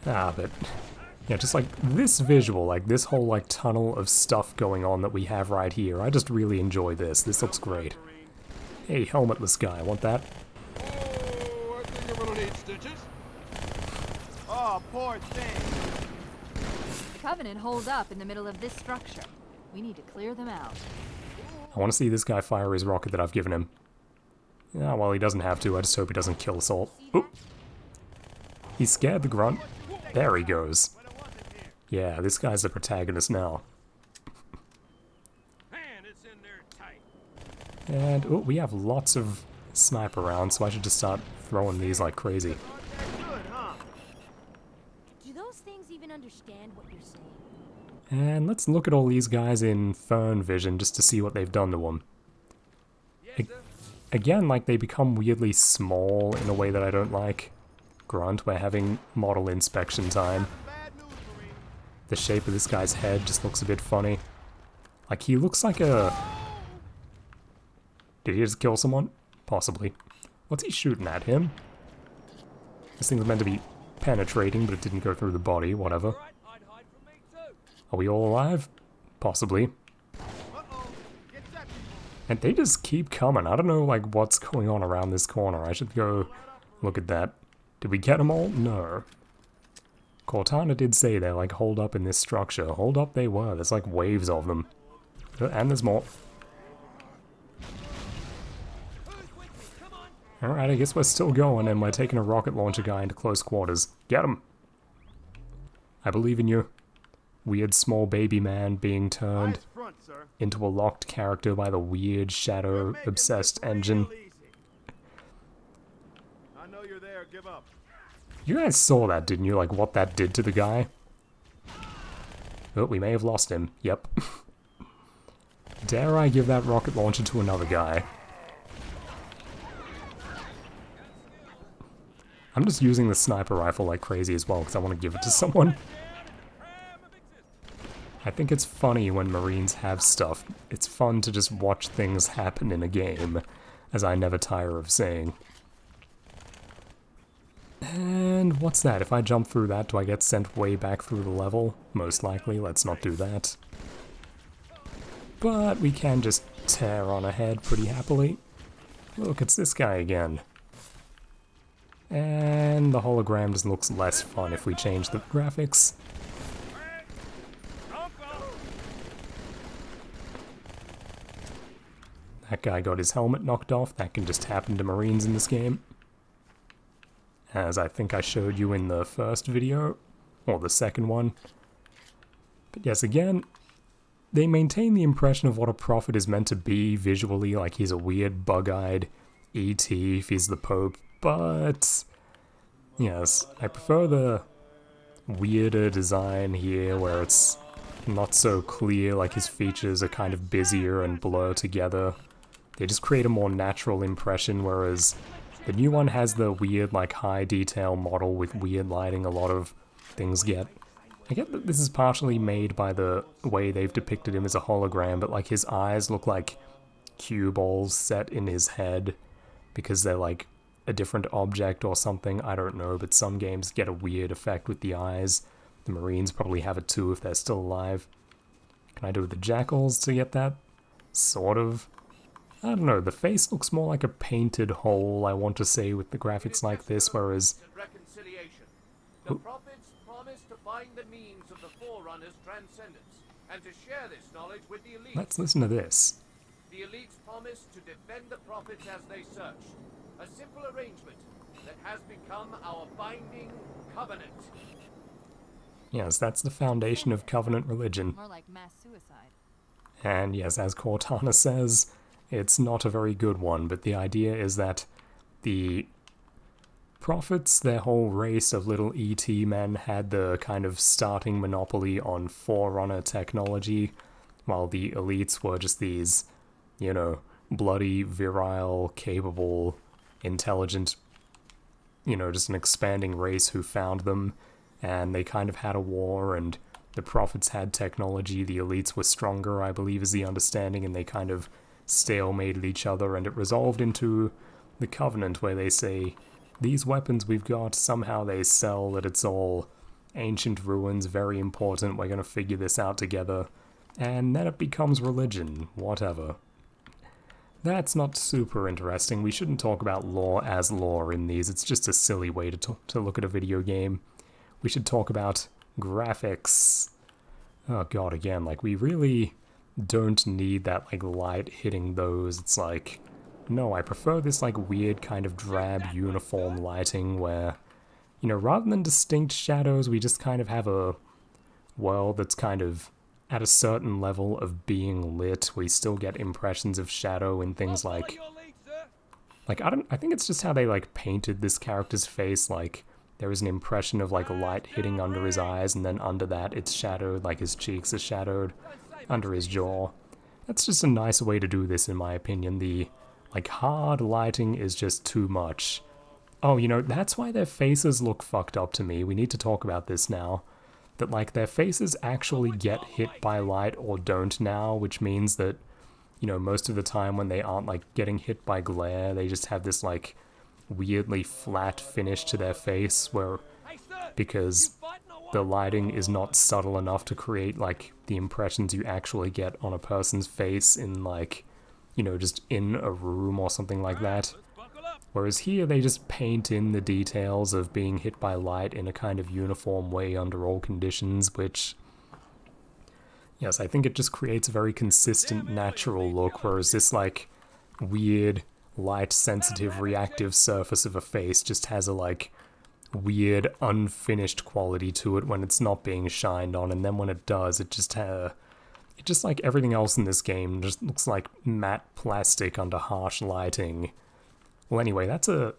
But yeah, just like this visual, like this whole like tunnel of stuff going on that we have right here. I just really enjoy this. This looks great. Hey, helmetless guy, want that? Oh, I think you're gonna need stitches. Oh, poor thing. The Covenant holed up in the middle of this structure. We need to clear them out. I want to see this guy fire his rocket that I've given him. Yeah, well, he doesn't have to. I just hope he doesn't kill us all. Oop. He scared the grunt. There he goes. Yeah, this guy's the protagonist now. Man, it's in there tight. And, oh, we have lots of sniper rounds, so I should just start throwing these like crazy. Good, huh? Do those things even understand what you're saying? And let's look at all these guys in Fern Vision just to see what they've done to them. Again, like, they become weirdly small in a way that I don't like. Grunt, we're having model inspection time. Bad news, Marine. The shape of this guy's head just looks a bit funny. Like, he looks like a... Did he just kill someone? Possibly. What's he shooting at him? This thing's meant to be penetrating, but it didn't go through the body, whatever. Are we all alive? Possibly. Uh-oh. Get set, people. And they just keep coming. I don't know, like, what's going on around this corner. I should go look at that. Did we get them all? No. Cortana did say they're, like, holed up in this structure. Hold up they were. There's, like, waves of them. And there's more. Alright, I guess we're still going, and we're taking a rocket launcher guy into close quarters. Get him! I believe in you. Weird small baby man being turned Eyes front, sir. into a locked character by the weird shadow-obsessed engine. Real easy. I know you're there. Give up. You guys saw that, didn't you? Like, what that did to the guy? Oh, we may have lost him. Yep. Dare I give that rocket launcher to another guy? I'm just using the sniper rifle like crazy as well, because I want to give it to someone. I think it's funny when Marines have stuff. It's fun to just watch things happen in a game, as I never tire of saying. And what's that? If I jump through that, do I get sent way back through the level? Most likely. Let's not do that. But we can just tear on ahead pretty happily. Look, it's this guy again. And the hologram just looks less fun if we change the graphics. That guy got his helmet knocked off. That can just happen to Marines in this game. As I think I showed you in the first video, or the second one. But yes, again, they maintain the impression of what a prophet is meant to be visually, like he's a weird bug-eyed E.T. if he's the Pope, but yes, I prefer the weirder design here where it's not so clear, like his features are kind of busier and blur together. They just create a more natural impression, whereas the new one has the weird, like, high detail model with weird lighting a lot of things get. I get that this is partially made by the way they've depicted him as a hologram, but, like, his eyes look like cue balls set in his head because they're, like, a different object or something. I don't know, but some games get a weird effect with the eyes. The Marines probably have it too if they're still alive. Can I do the jackals to get that? Sort of. I don't know, the face looks more like a painted hole, I want to say, with the graphics like this, whereas... Reconciliation. The prophets promised to find the means of the Forerunner's transcendence, and to share this knowledge with the elites. Let's listen to this. The elites promised to defend the prophets as they search. A simple arrangement that has become our binding covenant. Yes, that's the foundation of Covenant religion. More like mass suicide. And yes, as Cortana says, it's not a very good one, but the idea is that the prophets, their whole race of little ET men, had the kind of starting monopoly on Forerunner technology, while the elites were just these you know, bloody, virile, capable, intelligent, you know, just an expanding race who found them, and they kind of had a war, and the prophets had technology, the elites were stronger, I believe is the understanding, and they kind of stalemated each other, and it resolved into the Covenant, where they say, these weapons we've got, somehow they sell, that it's all ancient ruins, very important, we're gonna figure this out together, and then it becomes religion, whatever. That's not super interesting. We shouldn't talk about lore as lore in these. It's just a silly way to look at a video game. We should talk about graphics. Oh god, again, like, we really don't need that, like, light hitting those. It's like, no, I prefer this, like, weird kind of drab uniform lighting where, you know, rather than distinct shadows, we just kind of have a world that's kind of at a certain level of being lit. We still get impressions of shadow in things like I think it's just how they, like, painted this character's face. Like, there is an impression of, like, light hitting under his eyes, and then under that it's shadowed, like his cheeks are shadowed under his jaw. That's just a nice way to do this, in my opinion. The, like, hard lighting is just too much. Oh, you know, that's why their faces look fucked up to me. We need to talk about this now. That, like, their faces actually get hit by light or don't now, which means that, you know, most of the time when they aren't, like, getting hit by glare, they just have this, like, weirdly flat finish to their face, where, because the lighting is not subtle enough to create, like, the impressions you actually get on a person's face in, like, you know, just in a room or something like that. Whereas here they just paint in the details of being hit by light in a kind of uniform way under all conditions, which, yes, I think it just creates a very consistent, natural look, whereas this, like, weird, light-sensitive, reactive surface of a face just has a, like, weird, unfinished quality to it when it's not being shined on, and then when it does, it just like everything else in this game, just looks like matte plastic under harsh lighting. Well, anyway, that's a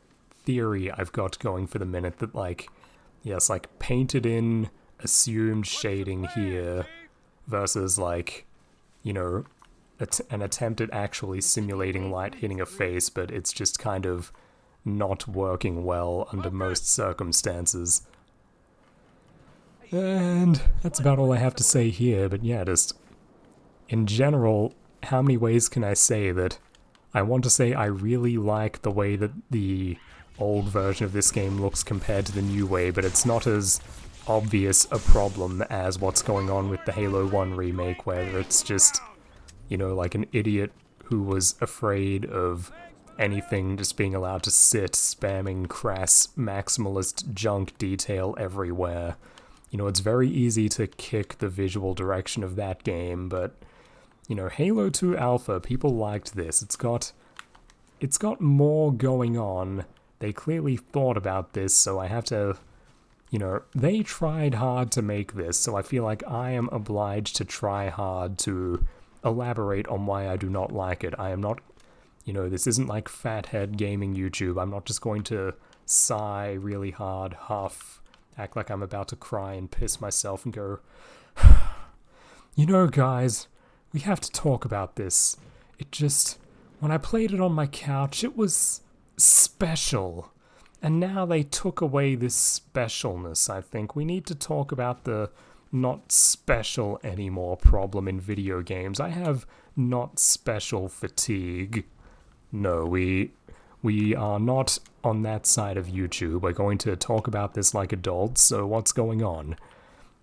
theory I've got going for the minute, that, like, yes, like, painted in, assumed shading here, versus, like, you know, an attempt at actually simulating light hitting a face, but it's just kind of not working well under most circumstances. And that's about all I have to say here, but yeah, just, in general, how many ways can I say that I want to say I really like the way that the old version of this game looks compared to the new way, but it's not as obvious a problem as what's going on with the Halo 1 remake, where it's just, you know, like an idiot who was afraid of anything just being allowed to sit, spamming crass, maximalist junk detail everywhere. You know, it's very easy to kick the visual direction of that game, but, you know, Halo 2 Alpha, people liked this. It's got more going on. They clearly thought about this, so I have to, you know, they tried hard to make this, so I feel like I am obliged to try hard to elaborate on why I do not like it. I am not, you know, this isn't like Fathead Gaming YouTube. I'm not just going to sigh really hard, huff, act like I'm about to cry and piss myself and go, you know, guys, we have to talk about this. It just, when I played it on my couch, it was special. And now they took away this specialness, I think. We need to talk about the not special anymore problem in video games. I have not special fatigue. No, we are not on that side of YouTube. We're going to talk about this like adults, so what's going on?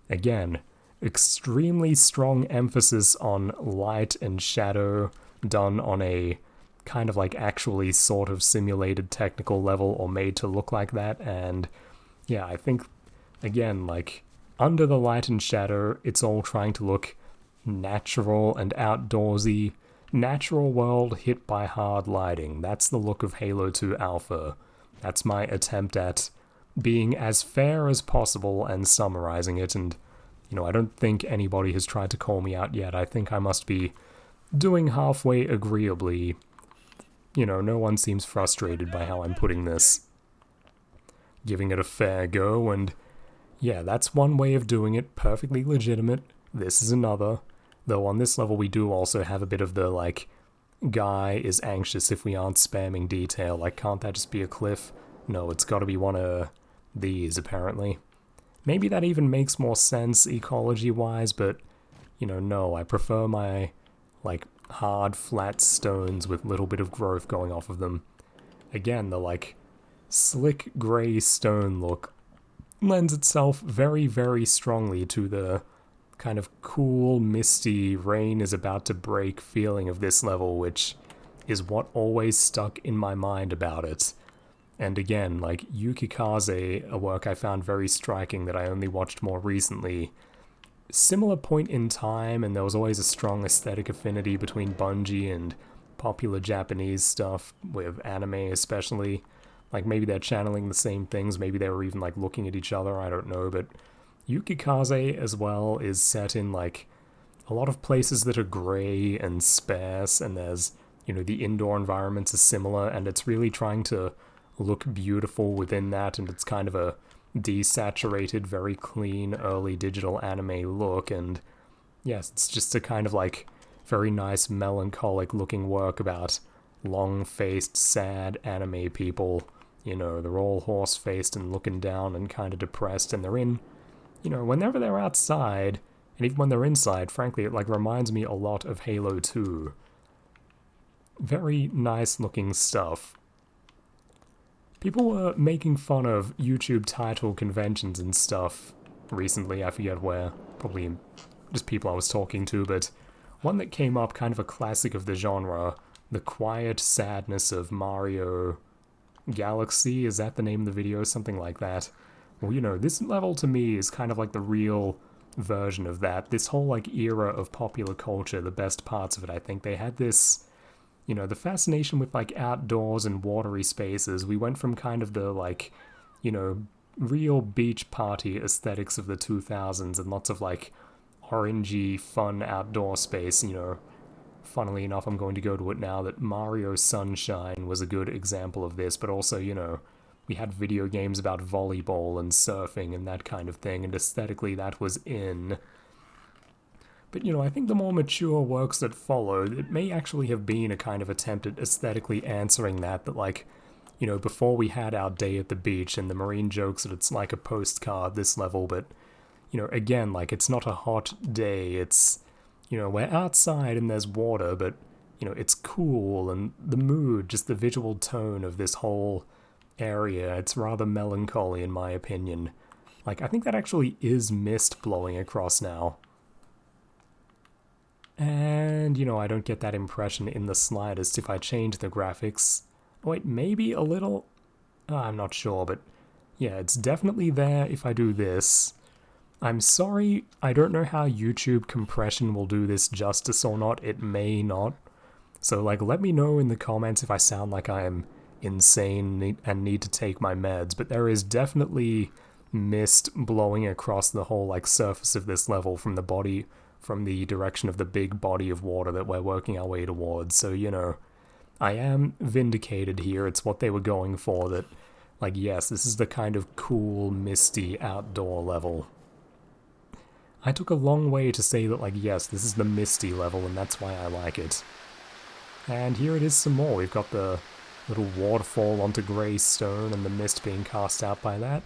Again, extremely strong emphasis on light and shadow done on a kind of like actually sort of simulated technical level or made to look like that, and yeah, I think, again, like, under the light and shadow, it's all trying to look natural and outdoorsy. Natural world hit by hard lighting. That's the look of Halo 2 Alpha. That's my attempt at being as fair as possible and summarizing it, and, you know, I don't think anybody has tried to call me out yet. I think I must be doing halfway agreeably. You know, no one seems frustrated by how I'm putting this. Giving it a fair go, and yeah, that's one way of doing it, perfectly legitimate. This is another. Though on this level we do also have a bit of the, like, guy is anxious if we aren't spamming detail. Like, can't that just be a cliff? No, it's gotta be one of these, apparently. Maybe that even makes more sense ecology-wise, but, you know, no, I prefer my, like, hard, flat stones with little bit of growth going off of them. Again, the, like, slick grey stone look lends itself very, very strongly to the kind of cool, misty, rain is about to break feeling of this level, which is what always stuck in my mind about it. And again, like Yukikaze, a work I found very striking that I only watched more recently, similar point in time, and there was always a strong aesthetic affinity between Bungie and popular Japanese stuff, with anime especially. Like, maybe they're channeling the same things, maybe they were even, like, looking at each other, I don't know, but Yukikaze, as well, is set in, like, a lot of places that are grey and sparse, and there's, you know, the indoor environments are similar, and it's really trying to look beautiful within that, and it's kind of a desaturated, very clean, early digital anime look, and yes, it's just a kind of, like, very nice, melancholic-looking work about long-faced, sad anime people. You know, they're all horse-faced and looking down and kind of depressed, and they're in, you know, whenever they're outside, and even when they're inside, frankly, it, like, reminds me a lot of Halo 2. Very nice-looking stuff. People were making fun of YouTube title conventions and stuff recently, I forget where, probably just people I was talking to, but one that came up, kind of a classic of the genre, The Quiet Sadness of Mario Galaxy, is that the name of the video? Something like that. Well, you know, this level to me is kind of like the real version of that. This whole, like, era of popular culture, the best parts of it, I think they had this, you know, the fascination with, like, outdoors and watery spaces. We went from kind of the, like, you know, real beach party aesthetics of the 2000s and lots of, like, orangey, fun outdoor space, you know. Funnily enough, I'm going to go to it now, that Mario Sunshine was a good example of this, but also, you know, we had video games about volleyball and surfing and that kind of thing, and aesthetically that was in. But, you know, I think the more mature works that followed, it may actually have been a kind of attempt at aesthetically answering that, like, you know, before we had our day at the beach and the marine jokes that it's like a postcard, this level, but, you know, again, like, it's not a hot day, it's, you know, we're outside and there's water, but, you know, it's cool, and the mood, just the visual tone of this whole area, it's rather melancholy in my opinion. Like, I think that actually is mist blowing across now. And, you know, I don't get that impression in the slightest if I change the graphics. Wait, maybe a little? I'm not sure, but yeah, it's definitely there if I do this. I'm sorry, I don't know how YouTube compression will do this justice or not. It may not. So, like, let me know in the comments if I sound like I am insane and need to take my meds, but there is definitely mist blowing across the whole, like, surface of this level from the direction of the big body of water that we're working our way towards. So, you know, I am vindicated here. It's what they were going for, that, like, yes, this is the kind of cool, misty outdoor level. I took a long way to say that, like, yes, this is the misty level, and that's why I like it. And here it is some more. We've got the little waterfall onto grey stone and the mist being cast out by that.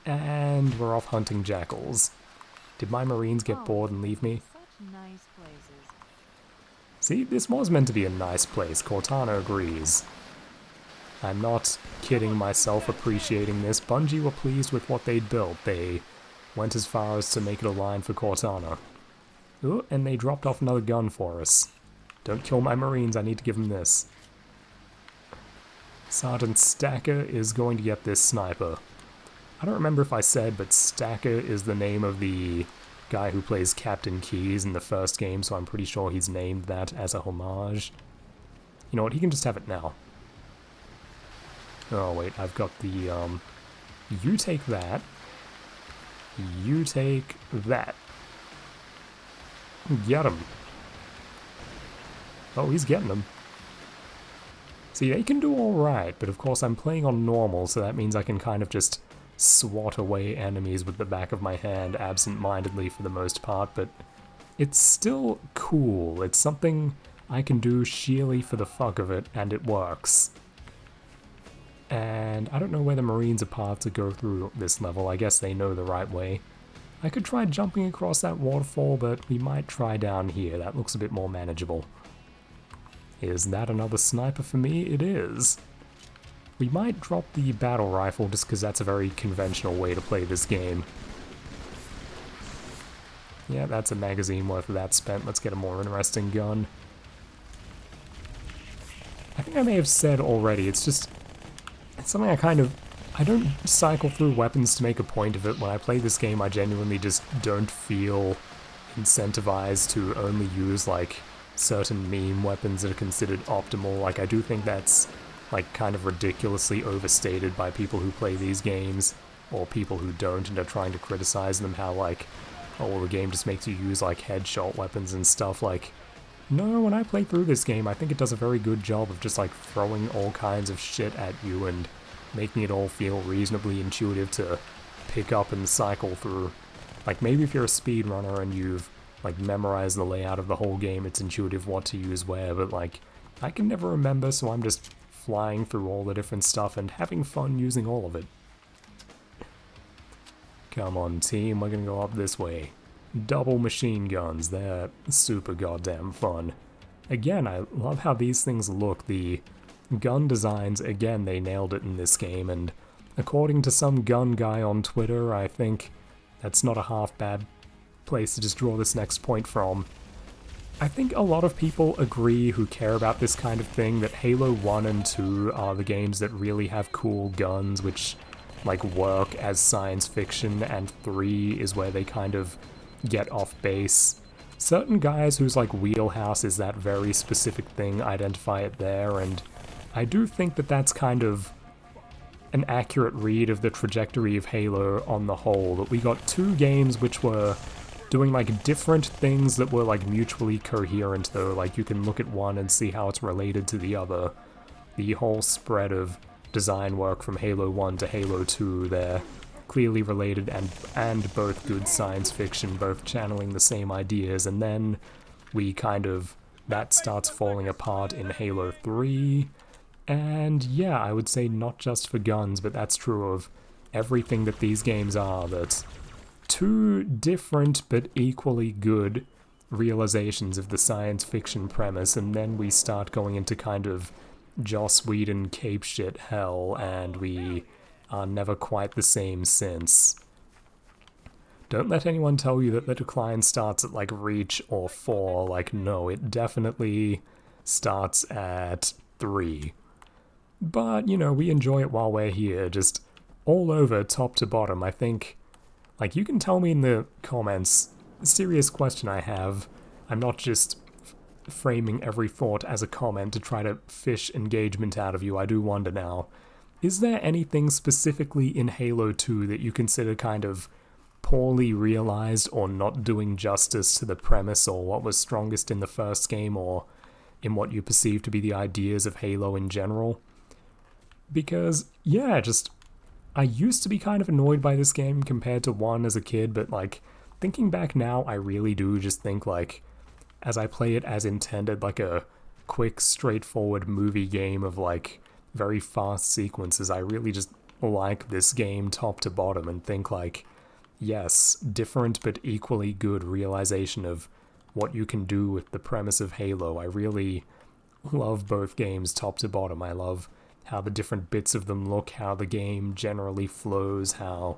And we're off hunting jackals. Did my marines get bored and leave me? Such nice places. See, this was meant to be a nice place. Cortana agrees. I'm not kidding myself appreciating this. Bungie were pleased with what they'd built. They went as far as to make it a line for Cortana. Ooh, and they dropped off another gun for us. Don't kill my marines, I need to give them this. Sergeant Stacker is going to get this sniper. I don't remember if I said, but Stacker is the name of the guy who plays Captain Keyes in the first game, so I'm pretty sure he's named that as a homage. You know what, he can just have it now. Oh wait, I've got the, you take that. You take that. Get him. Oh, he's getting them. See, they can do alright, but of course I'm playing on normal, so that means I can kind of just swat away enemies with the back of my hand absent-mindedly for the most part, but it's still cool. It's something I can do sheerly for the fuck of it, and it works. And I don't know where the Marines are parked to go through this level. I guess they know the right way. I could try jumping across that waterfall, but we might try down here. That looks a bit more manageable. Is that another sniper for me? It is. We might drop the battle rifle just because that's a very conventional way to play this game. Yeah, that's a magazine worth of that spent. Let's get a more interesting gun. I think I may have said already, it's something I don't cycle through weapons to make a point of it. When I play this game, I genuinely just don't feel incentivized to only use, like, certain meme weapons that are considered optimal. Like, I do think that's, like, kind of ridiculously overstated by people who play these games, or people who don't and are trying to criticize them, how, like, oh, well, the game just makes you use, like, headshot weapons and stuff. Like, no, when I play through this game, I think it does a very good job of just, like, throwing all kinds of shit at you and making it all feel reasonably intuitive to pick up and cycle through. Like, maybe if you're a speedrunner and you've, like, memorized the layout of the whole game, it's intuitive what to use where, but, like, I can never remember, so I'm just flying through all the different stuff and having fun using all of it. Come on, team, we're gonna go up this way. Double machine guns, they're super goddamn fun. Again, I love how these things look. The gun designs, again, they nailed it in this game, and according to some gun guy on Twitter, I think that's not a half bad place to just draw this next point from. I think a lot of people agree who care about this kind of thing that Halo 1 and 2 are the games that really have cool guns, which, like, work as science fiction, and 3 is where they kind of get off base. Certain guys whose, like, wheelhouse is that very specific thing identify it there, and I do think that that's kind of an accurate read of the trajectory of Halo on the whole, that we got two games which were doing, like, different things that were, like, mutually coherent, though. Like, you can look at one and see how it's related to the other. The whole spread of design work from Halo 1 to Halo 2, they're clearly related and both good science fiction, both channeling the same ideas, and then we kind of, that starts falling apart in Halo 3, and yeah, I would say not just for guns, but that's true of everything that these games are, that two different but equally good realizations of the science fiction premise, and then we start going into kind of Joss Whedon cape shit hell, and we are never quite the same since. Don't let anyone tell you that the decline starts at, like, Reach or 4. Like, no, it definitely starts at 3. But, you know, we enjoy it while we're here, just all over, top to bottom. I think, like, you can tell me in the comments, serious question I have. I'm not just framing every thought as a comment to try to fish engagement out of you. I do wonder now, is there anything specifically in Halo 2 that you consider kind of poorly realized or not doing justice to the premise, or what was strongest in the first game, or in what you perceive to be the ideas of Halo in general? Because, yeah, just, I used to be kind of annoyed by this game compared to 1 as a kid, but, like, thinking back now, I really do just think, like, as I play it as intended, like a quick, straightforward movie game of, like, very fast sequences, I really just like this game top to bottom and think, like, yes, different but equally good realization of what you can do with the premise of Halo. I really love both games top to bottom. I love how the different bits of them look, how the game generally flows, how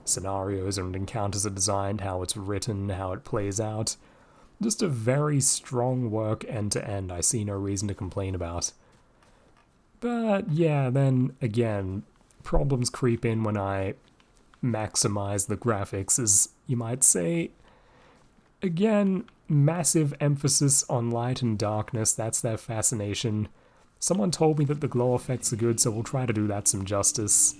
scenarios and encounters are designed, how it's written, how it plays out. Just a very strong work end to end. I see no reason to complain about. But yeah, then again, problems creep in when I maximize the graphics, as you might say. Again, massive emphasis on light and darkness, that's their fascination. Someone told me that the glow effects are good, so we'll try to do that some justice.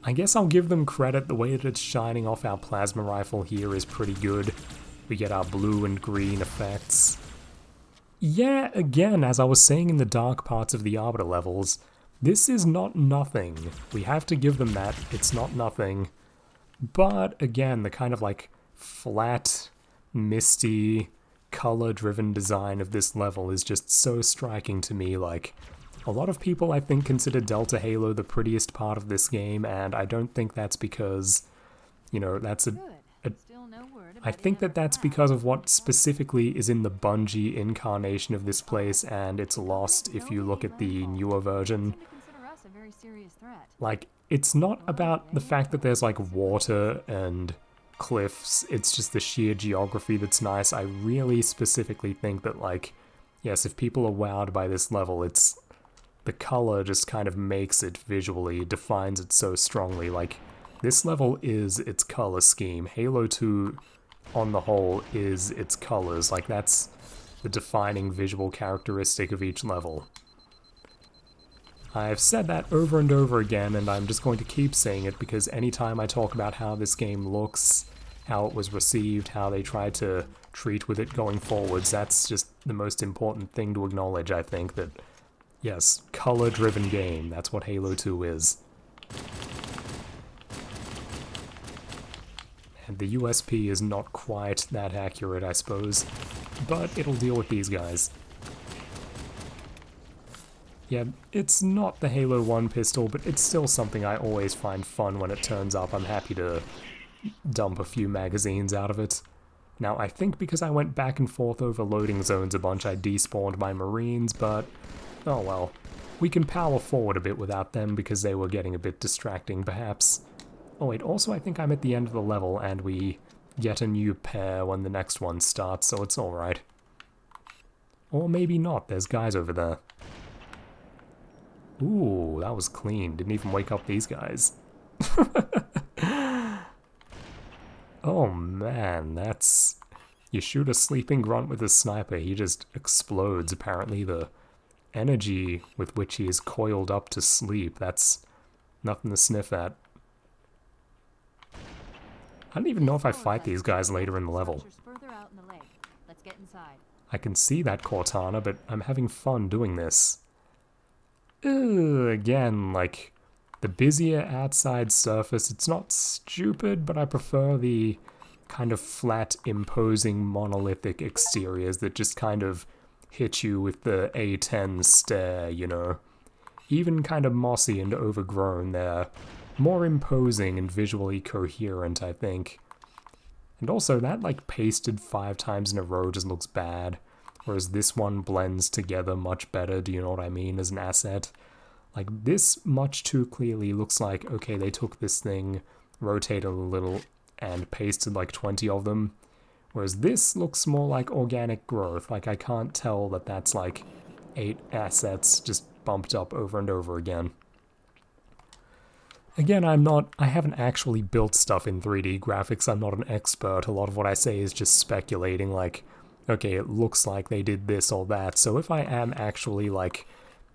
I guess I'll give them credit, the way that it's shining off our plasma rifle here is pretty good. We get our blue and green effects. Yeah, again, as I was saying in the dark parts of the Arbiter levels, this is not nothing. We have to give them that, it's not nothing. But, again, the kind of, like, flat, misty, color-driven design of this level is just so striking to me. Like, a lot of people, I think, consider Delta Halo the prettiest part of this game, and I don't think that's because, you know, that's a Still no word about I think that that's because of what specifically is in the Bungie incarnation of this place, and it's lost if you look at the newer version. consider us a very serious threat. Like, it's not about the fact that there's, like, water and cliffs, it's just the sheer geography that's nice. I really specifically think that, like, yes, if people are wowed by this level, it's... the color just kind of makes it visually, defines it so strongly. Like, this level is its color scheme. Halo 2, on the whole, is its colors. Like, that's the defining visual characteristic of each level. I've said that over and over again, and I'm just going to keep saying it because anytime I talk about how this game looks, how it was received, how they tried to treat with it going forwards, that's just the most important thing to acknowledge, I think, that, yes, color-driven game, that's what Halo 2 is. And the USP is not quite that accurate, I suppose, but it'll deal with these guys. Yeah, it's not the Halo 1 pistol, but it's still something I always find fun when it turns up. I'm happy to dump a few magazines out of it. Now, I think because I went back and forth over loading zones a bunch, I despawned my Marines, but oh well. We can power forward a bit without them because they were getting a bit distracting, perhaps. Oh wait, also I think I'm at the end of the level and we get a new pair when the next one starts, so it's alright. Or maybe not, there's guys over there. Ooh, that was clean. Didn't even wake up these guys. Oh man, that's... You shoot a sleeping grunt with a sniper, he just explodes. Apparently the energy with which he is coiled up to sleep, that's nothing to sniff at. I don't even know if I fight these guys later in the level. Further out in the lake. Let's get inside. I can see that Cortana, but I'm having fun doing this. Again, like, the busier outside surface, it's not stupid, but I prefer the kind of flat, imposing, monolithic exteriors that just kind of hit you with the A10 stare, you know. Even kind of mossy and overgrown, they're more imposing and visually coherent, I think. And also, that, like, pasted 5 times in a row just looks bad. Whereas this one blends together much better, do you know what I mean, as an asset? Like, this much too clearly looks like, okay, they took this thing, rotated a little, and pasted like 20 of them. Whereas this looks more like organic growth. Like, I can't tell that that's like 8 assets just bumped up over and over again. Again, I haven't actually built stuff in 3D graphics, I'm not an expert. A lot of what I say is just speculating, like, okay, it looks like they did this or that, so if I am actually, like,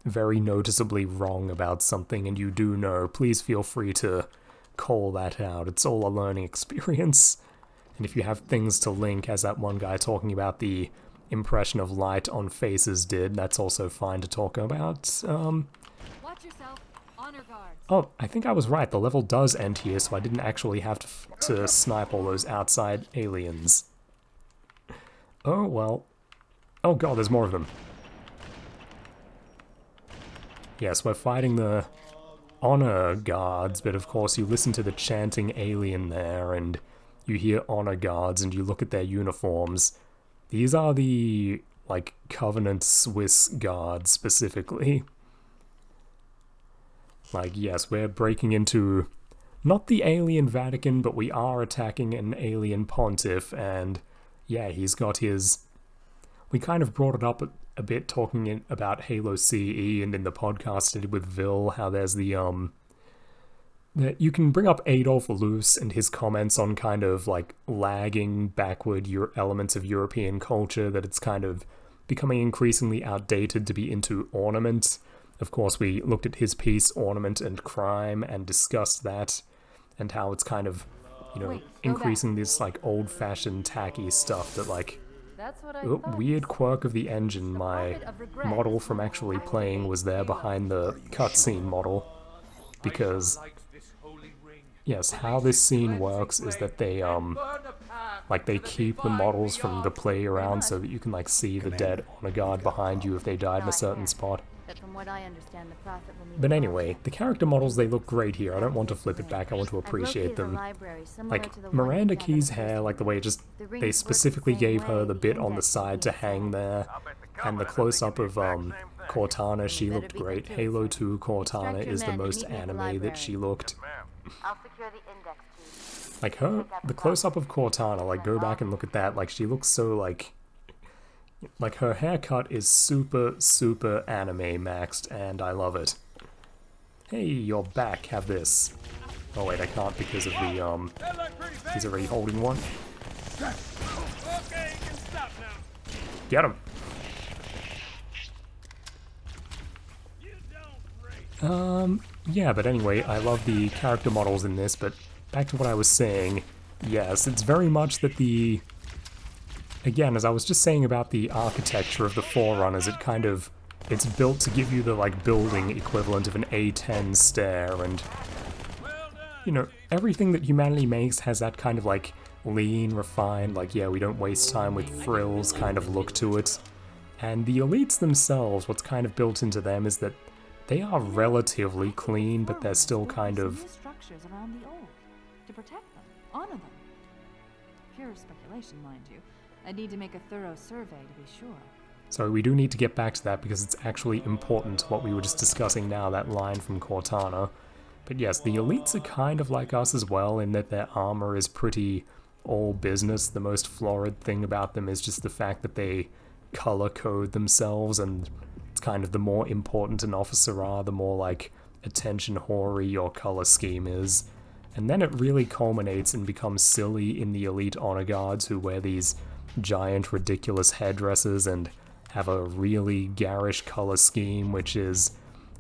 very noticeably wrong about something and you do know, please feel free to call that out. It's all a learning experience. And if you have things to link, as that one guy talking about the impression of light on faces did, that's also fine to talk about. Watch yourself. Honor guards. Oh, I think I was right. The level does end here, so I didn't actually have to snipe all those outside aliens. Oh, well. Oh god, there's more of them. Yes, we're fighting the honor guards, but of course you listen to the chanting alien there, and you hear honor guards, and you look at their uniforms. These are the, like, Covenant Swiss guards, specifically. Like, yes, we're breaking into not the alien Vatican, but we are attacking an alien pontiff, and yeah, he's got his... We kind of brought it up a bit talking about Halo CE and in the podcast I did with Vil, how there's the, that you can bring up Adolf Loos and his comments on kind of, like, lagging backward elements of European culture, that it's kind of becoming increasingly outdated to be into ornament. Of course, we looked at his piece, Ornament and Crime, and discussed that, and how it's kind of, you know, increasing this, like, old-fashioned tacky stuff that, like, That's what I oh, thought. weird quirk of the engine, my model from actually playing was there behind the cutscene model, because, yes, how this scene works is that they, Like, they keep the models from the playground so that you can, like, see the dead honor guard behind you if they died in a certain spot. But from what I understand, the Prophet will need But a anyway, the character models, they look great here. I don't want to flip it back, I want to appreciate them. Like, Miranda Key's hair, like the way it just, they specifically gave her the bit on the side to hang there. And the close-up of, Cortana, she looked great. Halo 2 Cortana is the most anime that she looked. I'll secure the index key. Like her, the close-up of Cortana, like go back and look at that, like she looks so like her haircut is super, super anime maxed, and I love it. Hey, you're back, have this. Oh wait, I can't because of the, he's already holding one. Okay, you can stop now. Get him! You don't rate. Yeah, but anyway, I love the character models in this, but back to what I was saying, yes, it's very much that the... Again, as I was just saying about the architecture of the Forerunners, it kind of... It's built to give you the, like, building equivalent of an A10 stair, and... You know, everything that humanity makes has that kind of, like, lean, refined, like, yeah, we don't waste time with frills kind of look to it. And the elites themselves, what's kind of built into them is that they are relatively clean, but they're still kind of... structures around the old to protect them, honor them. Pure speculation, mind you. I'd need to make a thorough survey to be sure. So we do need to get back to that because it's actually important to what we were just discussing now, that line from Cortana. But yes, the elites are kind of like us as well in that their armor is pretty all business. The most florid thing about them is just the fact that they color code themselves, and it's kind of the more important an officer are, the more like attention whory your color scheme is. And then it really culminates and becomes silly in the elite honor guards who wear these giant ridiculous headdresses and have a really garish color scheme, which is,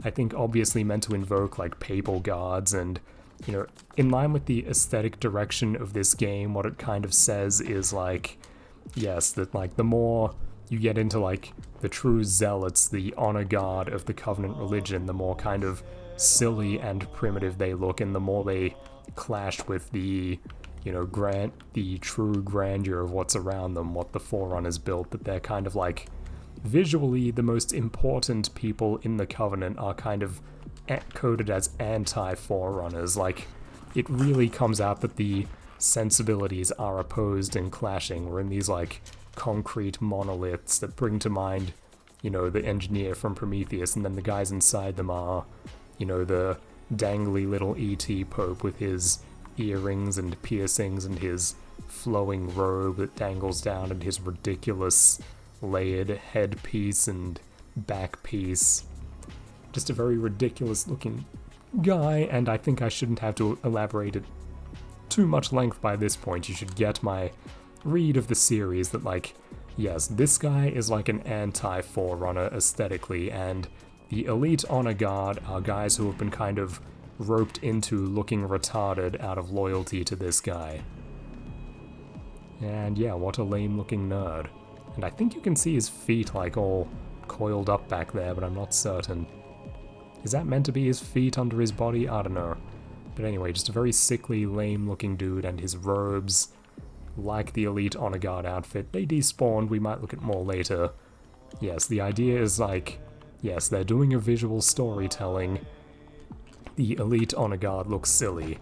I think, obviously meant to invoke like papal guards, and, you know, in line with the aesthetic direction of this game, what it kind of says is like, yes, that like the more you get into like the true zealots, the honor guard of the Covenant religion, the more kind of silly and primitive they look, and the more they clash with the, you know, the true grandeur of what's around them, what the Forerunners built, that they're kind of like, visually, the most important people in the Covenant are kind of coded as anti-Forerunners. Like, it really comes out that the sensibilities are opposed and clashing. We're in these, like, concrete monoliths that bring to mind, you know, the engineer from Prometheus, and then the guys inside them are, you know, the dangly little E.T. Pope with his earrings and piercings and his flowing robe that dangles down and his ridiculous layered headpiece and back piece. Just a very ridiculous looking guy, and I think I shouldn't have to elaborate at too much length by this point. You should get my read of the series that, like, yes, this guy is like an anti-Forerunner aesthetically, and the elite honor guard are guys who have been kind of roped into looking retarded out of loyalty to this guy. And yeah, what a lame looking nerd. And I think you can see his feet like all coiled up back there, but I'm not certain. Is that meant to be his feet under his body? I don't know. But anyway, just a very sickly, lame looking dude, and his robes, like the elite honor guard outfit, they despawned, we might look at more later. Yes, the idea is like, yes, they're doing a visual storytelling. The elite honor guard looks silly.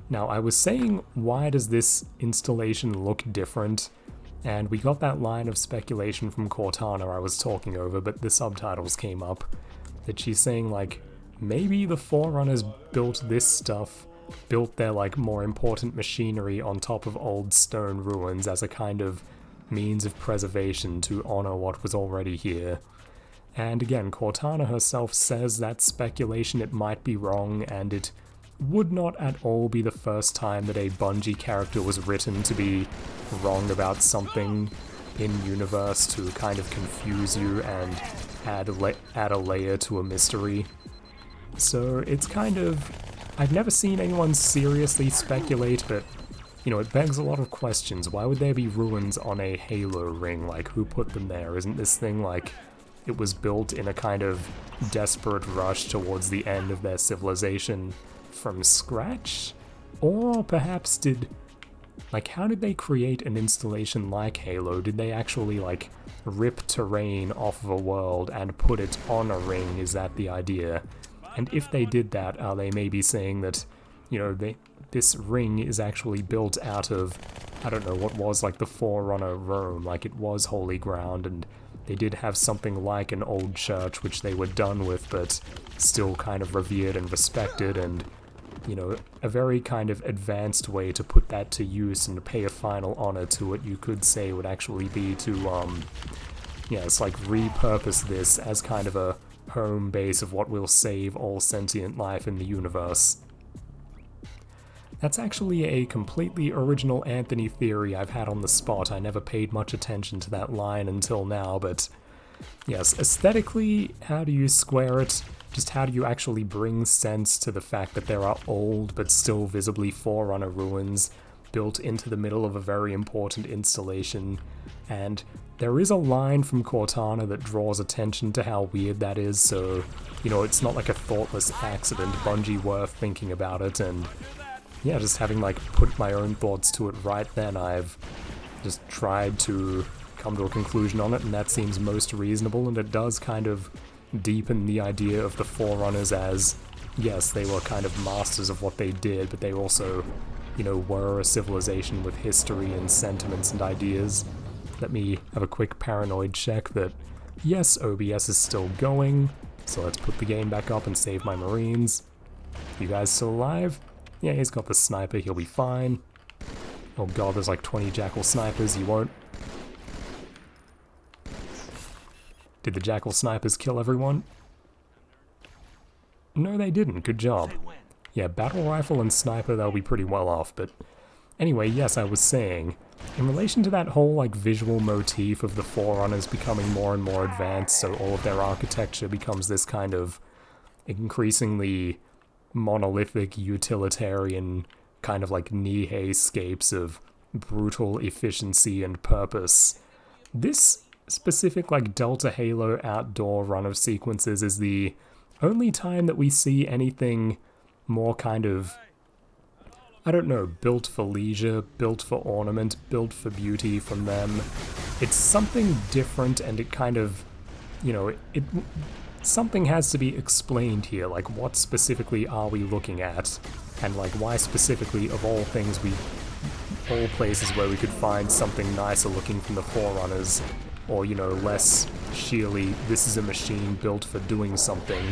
Now, I was saying, why does this installation look different? And we got that line of speculation from Cortana I was talking over, but the subtitles came up, that she's saying, like, maybe the Forerunners built this stuff, built their, like, more important machinery on top of old stone ruins as a kind of means of preservation to honor what was already here. And again, Cortana herself says that speculation, it might be wrong, and it would not at all be the first time that a Bungie character was written to be wrong about something in universe, to kind of confuse you and add a layer to a mystery. So it's kind of... I've never seen anyone seriously speculate, but, you know, it begs a lot of questions. Why would there be ruins on a Halo ring? Like, who put them there? Isn't this thing like... it was built in a kind of desperate rush towards the end of their civilization from scratch? Or perhaps did Like, how did they create an installation like Halo? Did they actually, like, rip terrain off of a world and put it on a ring? Is that the idea? And if they did that, are they maybe saying that, you know, this ring is actually built out of, I don't know, what was like the Forerunner Rome, like it was holy ground, and they did have something like an old church which they were done with, but still kind of revered and respected, and, you know, a very kind of advanced way to put that to use and to pay a final honor to it, you could say, would actually be to, yeah, it's like repurpose this as kind of a home base of what will save all sentient life in the universe. That's actually a completely original Anthony theory I've had on the spot. I never paid much attention to that line until now, but yes, aesthetically, how do you square it? Just how do you actually bring sense to the fact that there are old but still visibly Forerunner ruins built into the middle of a very important installation? And there is a line from Cortana that draws attention to how weird that is, so, you know, it's not like a thoughtless accident. Bungie were thinking about it, and yeah, just having, like, put my own thoughts to it right then, I've just tried to come to a conclusion on it, and that seems most reasonable, and it does kind of deepen the idea of the Forerunners as, yes, they were kind of masters of what they did, but they also, you know, were a civilization with history and sentiments and ideas. Let me have a quick paranoid check that, yes, OBS is still going, so let's put the game back up and save my Marines. You guys still alive? Yeah, he's got the sniper, he'll be fine. Oh god, there's like 20 Jackal snipers, he won't. Did the Jackal snipers kill everyone? No, they didn't, good job. Yeah, battle rifle and sniper, they'll be pretty well off, but anyway, yes, I was saying, in relation to that whole, like, visual motif of the Forerunners becoming more and more advanced, so all of their architecture becomes this kind of increasingly monolithic, utilitarian, kind of like Nihei-scapes of brutal efficiency and purpose. This specific, like, Delta Halo outdoor run of sequences is the only time that we see anything more kind of, I don't know, built for leisure, built for ornament, built for beauty from them. It's something different, and it kind of, you know, something has to be explained here, like what specifically are we looking at, and like why specifically, of all things, all places where we could find something nicer looking from the Forerunners, or, you know, less sheerly, this is a machine built for doing something,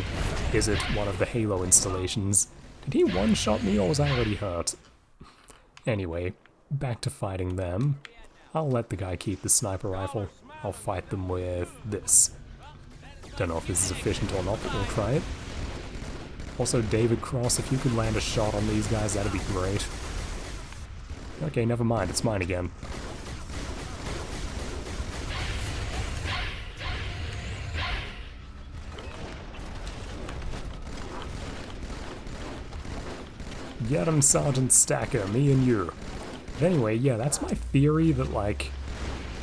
is it one of the Halo installations? Did he one-shot me, or was I already hurt? Anyway, back to fighting them. I'll let the guy keep the sniper rifle. I'll fight them with this. Don't know if this is efficient or not, but we'll try it. Also, David Cross, if you could land a shot on these guys, that'd be great. Okay, never mind, it's mine again. Get him, Sergeant Stacker, me and you. But anyway, yeah, that's my theory that, like,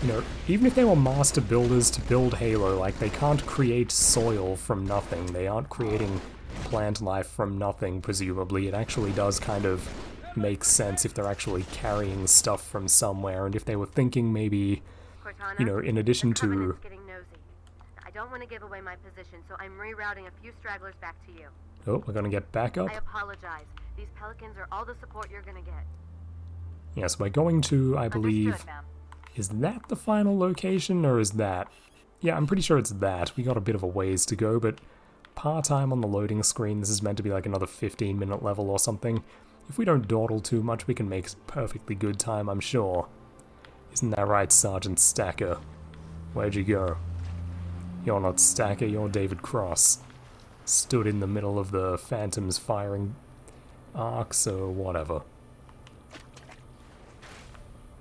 you know, even if they were master builders to build Halo, like, they can't create soil from nothing. They aren't creating plant life from nothing, presumably. It actually does kind of make sense if they're actually carrying stuff from somewhere, and if they were thinking maybe, Cortana, you know, in addition the to... Covenant's getting nosy. I don't want to give away my position, so I'm rerouting a few stragglers back to you. Oh, we're gonna get back up. I apologize. These Pelicans are all the support you're gonna get. Yes, we're going to, I believe... Understood, ma'am. Is that the final location, or is that... Yeah, I'm pretty sure it's that. We got a bit of a ways to go, but part-time on the loading screen, this is meant to be like another 15-minute level or something. If we don't dawdle too much, we can make perfectly good time, I'm sure. Isn't that right, Sergeant Stacker? Where'd you go? You're not Stacker, you're David Cross. Stood in the middle of the Phantom's firing arcs, or whatever.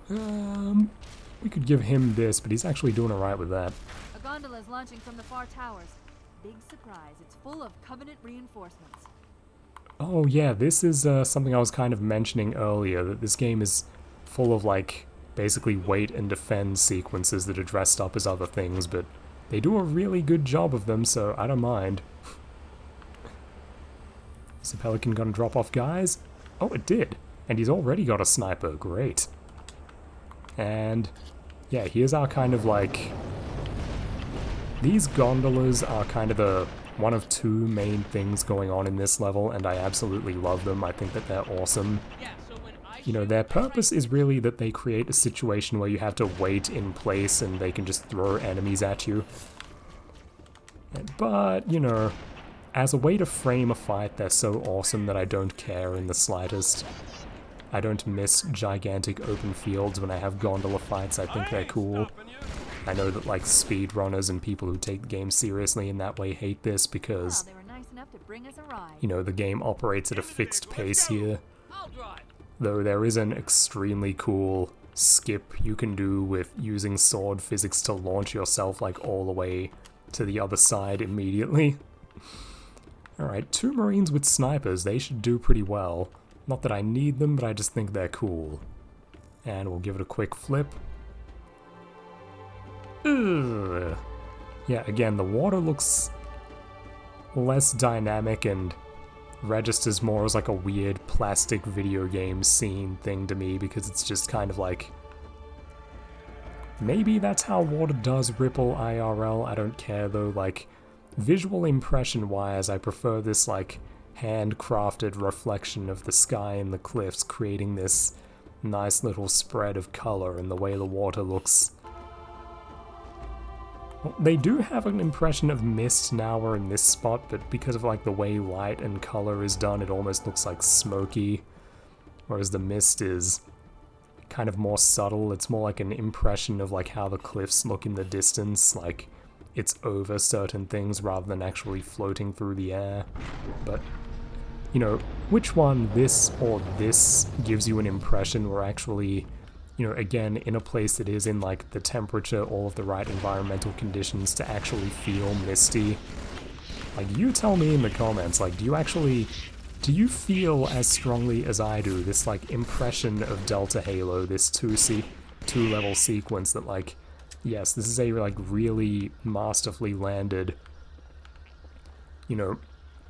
We could give him this, but he's actually doing alright with that. A gondola is launching from the far towers. Big surprise, it's full of Covenant reinforcements. Oh yeah, this is something I was kind of mentioning earlier, that this game is full of, like, basically wait and defend sequences that are dressed up as other things, but they do a really good job of them, so I don't mind. Is the Pelican gonna drop off guys? Oh, it did. And he's already got a sniper, great. And yeah, here's our kind of like... These gondolas are kind of the one of two main things going on in this level, and I absolutely love them. I think that they're awesome. You know, their purpose is really that they create a situation where you have to wait in place and they can just throw enemies at you. But, you know, as a way to frame a fight, they're so awesome that I don't care in the slightest. I don't miss gigantic open fields when I have gondola fights. I think they're cool. I know that, like, speedrunners and people who take the game seriously in that way hate this because, They were nice enough to bring us a ride. you know, the game operates at a fixed pace here. Though there is an extremely cool skip you can do with using sword physics to launch yourself, like, all the way to the other side immediately. Alright, 2 Marines with snipers, they should do pretty well. Not that I need them, but I just think they're cool. And we'll give it a quick flip. Ugh. Yeah, again, the water looks less dynamic and registers more as like a weird plastic video game scene thing to me, because it's just kind of like... Maybe that's how water does ripple IRL, I don't care though. Like, visual impression wise, I prefer this like handcrafted reflection of the sky and the cliffs, creating this nice little spread of color, and the way the water looks. Well, they do have an impression of mist now we're in this spot, but because of like the way light and color is done, it almost looks like smoky, whereas the mist is kind of more subtle. It's more like an impression of like how the cliffs look in the distance, like it's over certain things rather than actually floating through the air. But, you know, which one, this or this, gives you an impression we're actually, you know, again, in a place that is in like the temperature, all of the right environmental conditions to actually feel misty? Like, you tell me in the comments, like, do you feel as strongly as I do this like impression of Delta Halo, this two-level sequence that like, yes, this is a like really masterfully landed, you know,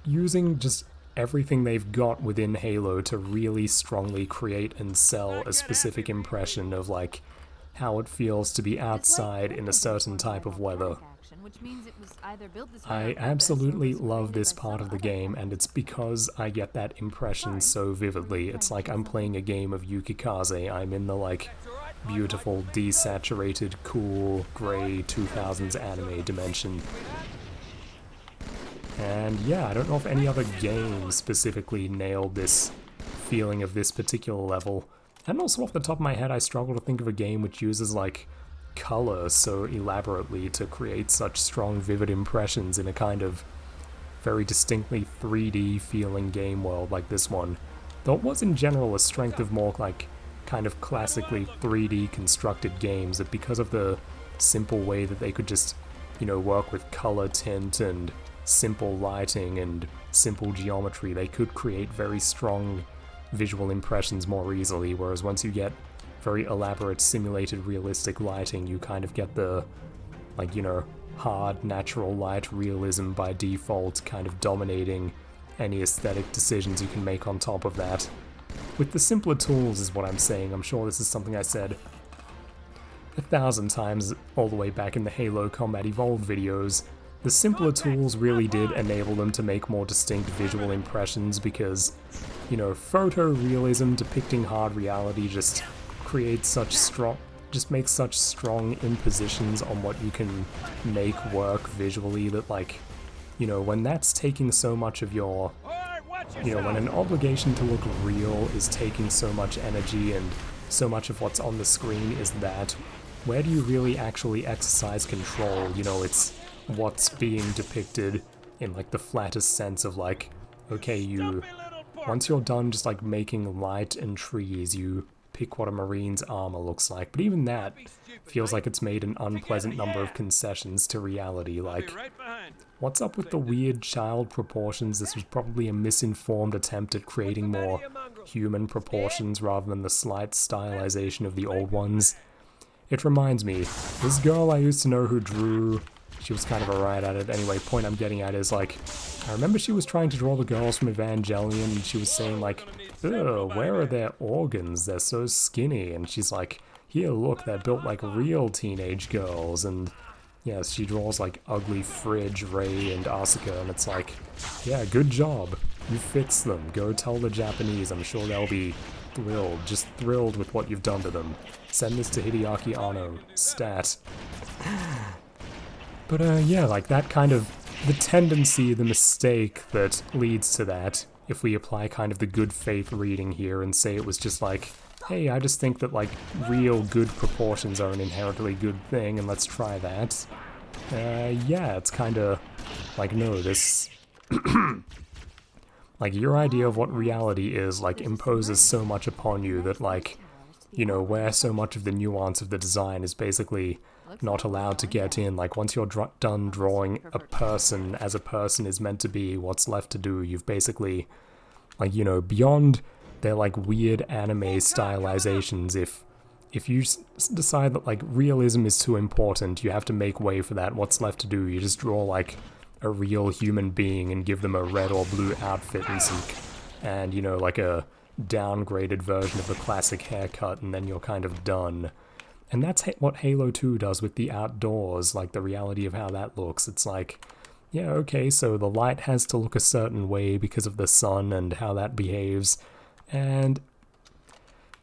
using just everything they've got within Halo to really strongly create and sell a specific impression of like how it feels to be outside in a certain type of weather. I absolutely love this part of the game, and it's because I get that impression so vividly. It's like I'm playing a game of Yukikaze. I'm in the like beautiful, desaturated, cool, grey 2000s anime dimension. And yeah, I don't know if any other game specifically nailed this feeling of this particular level. And also off the top of my head, I struggle to think of a game which uses like color so elaborately to create such strong, vivid impressions in a kind of very distinctly 3D feeling game world like this one. Though it was in general a strength of more like kind of classically 3D constructed games, that because of the simple way that they could just, you know, work with color tint and simple lighting and simple geometry, they could create very strong visual impressions more easily, whereas once you get very elaborate simulated realistic lighting, you kind of get the, like, you know, hard natural light realism by default kind of dominating any aesthetic decisions you can make on top of that. With the simpler tools is what I'm saying. I'm sure this is something I said 1,000 times all the way back in the Halo Combat Evolved videos. The simpler tools really did enable them to make more distinct visual impressions because, you know, photorealism depicting hard reality just creates such strong, just makes such strong impositions on what you can make work visually that, like, you know, when that's taking so much of your, you know, when an obligation to look real is taking so much energy and so much of what's on the screen is that, where do you really actually exercise control? You know, it's what's being depicted in like the flattest sense of like, okay, once you're done just like making light and trees, you pick what a Marine's armor looks like, but even that feels like it's made an unpleasant number of concessions to reality. Like, what's up with the weird child proportions? This was probably a misinformed attempt at creating more human proportions rather than the slight stylization of the old ones. It reminds me, this girl I used to know who drew she was kind of alright at it. Anyway, point I'm getting at is, like, I remember she was trying to draw the girls from Evangelion, and she was saying, like, ugh, where are their organs? They're so skinny. And she's like, here, look, they're built like real teenage girls. And yes, she draws, like, ugly Fridge, Rei, and Asuka, and it's like, yeah, good job. You fixed them. Go tell the Japanese. I'm sure they'll be thrilled, just thrilled with what you've done to them. Send this to Hideaki Anno. Stat. But, yeah, like, that kind of, the tendency, the mistake that leads to that, if we apply kind of the good faith reading here and say it was just like, hey, I just think that, like, real good proportions are an inherently good thing, and let's try that. Yeah, it's kind of like, no, this... like, your idea of what reality is, like, imposes so much upon you that, like, you know, where so much of the nuance of the design is basically not allowed to get in. Like, once you're done drawing a person as a person is meant to be, what's left to do, you've basically, like, you know, beyond their, like, weird anime stylizations, if you decide that, like, realism is too important, you have to make way for that. What's left to do? You just draw, like, a real human being and give them a red or blue outfit and some, and, you know, like a downgraded version of the classic haircut, and then you're kind of done. And that's what Halo 2 does with the outdoors, like the reality of how that looks. It's like, yeah, okay, so the light has to look a certain way because of the sun and how that behaves, and,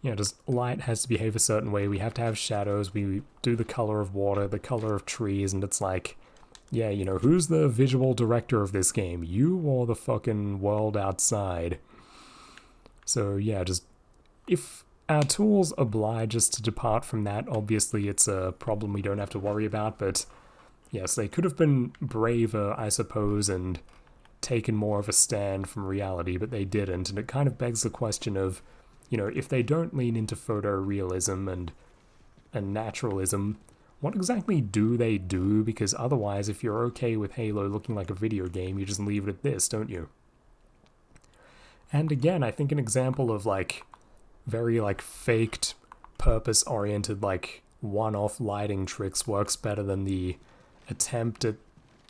you know, just light has to behave a certain way. We have to have shadows, we do the color of water, the color of trees, and it's like, yeah, you know, who's the visual director of this game? You or the fucking world outside? So, yeah, just, if our tools oblige us to depart from that, obviously it's a problem we don't have to worry about, but yes, they could have been braver, I suppose, and taken more of a stand from reality, but they didn't, and it kind of begs the question of, you know, if they don't lean into photorealism and naturalism, what exactly do they do? Because otherwise, if you're okay with Halo looking like a video game, you just leave it at this, don't you? And again, I think an example of, like, very, like, faked, purpose-oriented, like, one-off lighting tricks works better than the attempt at,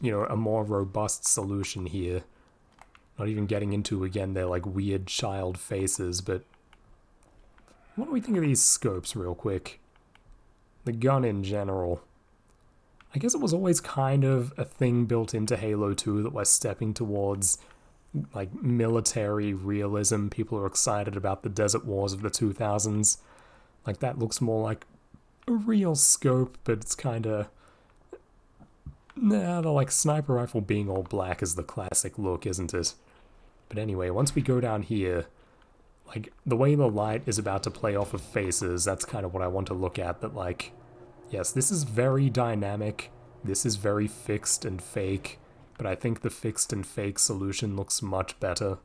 you know, a more robust solution here. Not even getting into, again, their, like, weird child faces, but what do we think of these scopes real quick? The gun in general. I guess it was always kind of a thing built into Halo 2 that we're stepping towards, like, military realism. People are excited about the desert wars of the 2000s. Like, that looks more like a real scope, but it's kind of... Nah, the, like, sniper rifle being all black is the classic look, isn't it? But anyway, once we go down here, like, the way the light is about to play off of faces, that's kind of what I want to look at, that, like, yes, this is very dynamic, this is very fixed and fake, but I think the fixed and fake solution looks much better.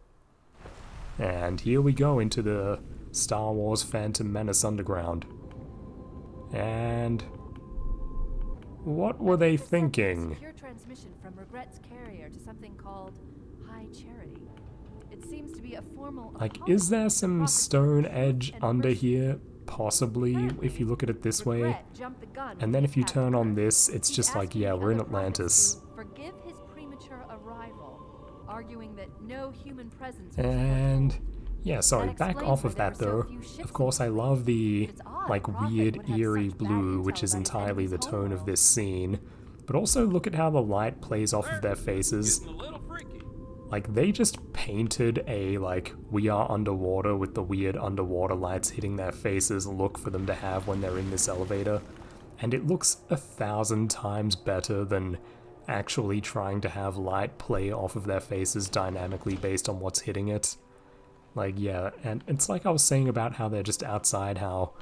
And here we go into the Star Wars Phantom Menace Underground. And what were they thinking? Secure transmission from Regret's carrier to something called High Charity. It seems to be a formal Like, is there some stone edge under here? Possibly, if you look at it this way. And then if you turn on this, it's just like, yeah, we're in Atlantis. Forgive his premature arrival, arguing that no human presence. And yeah, sorry, back off of that though. Of course, I love the, like, weird, eerie blue, which is entirely the tone of this scene. But also look at how the light plays off of their faces. Like, they just painted a, like, we are underwater with the weird underwater lights hitting their faces look for them to have when they're in this elevator. And it looks 1,000 times better than actually trying to have light play off of their faces dynamically based on what's hitting it. Like, yeah, and it's like I was saying about how they're just outside, how,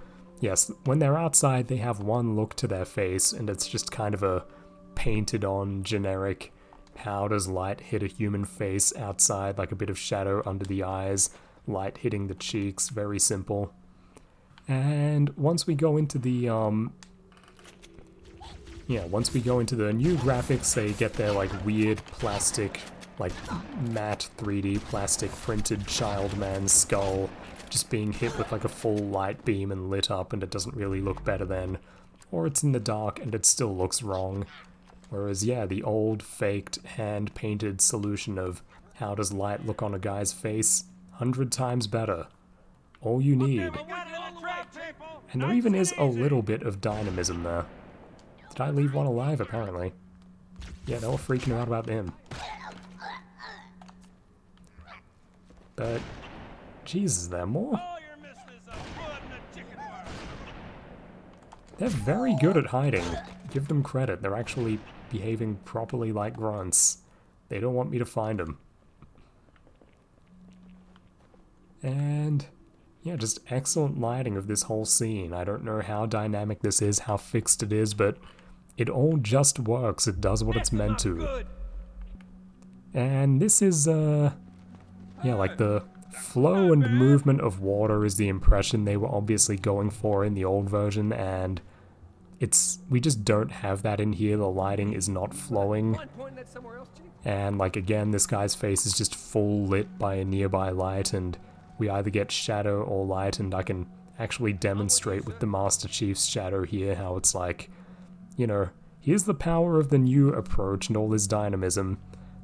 yes, when they're outside they have one look to their face, and it's just kind of a painted-on, generic, how does light hit a human face outside, like a bit of shadow under the eyes, light hitting the cheeks, very simple. And once we go into the, once we go into the new graphics, they get their, like, weird plastic, like, matte 3D plastic printed child man's skull just being hit with, like, a full light beam and lit up, and it doesn't really look better then. Or it's in the dark and it still looks wrong. Whereas, yeah, the old faked hand-painted solution of how does light look on a guy's face, 100 times better. All you need. And there even is a little bit of dynamism there. Did I leave one alive? Apparently. Yeah, they were freaking out about him. But, Jesus, there are more? They're very good at hiding. Give them credit. They're actually behaving properly like grunts. They don't want me to find them. And yeah, just excellent lighting of this whole scene. I don't know how dynamic this is, how fixed it is, but it all just works. It does what it's meant to. And this is, yeah, like the flow and movement of water is the impression they were obviously going for in the old version, and we just don't have that in here. The lighting is not flowing. And like again, this guy's face is just full lit by a nearby light, and we either get shadow or light, and I can actually demonstrate with the Master Chief's shadow here how it's like, you know, here's the power of the new approach and all his dynamism.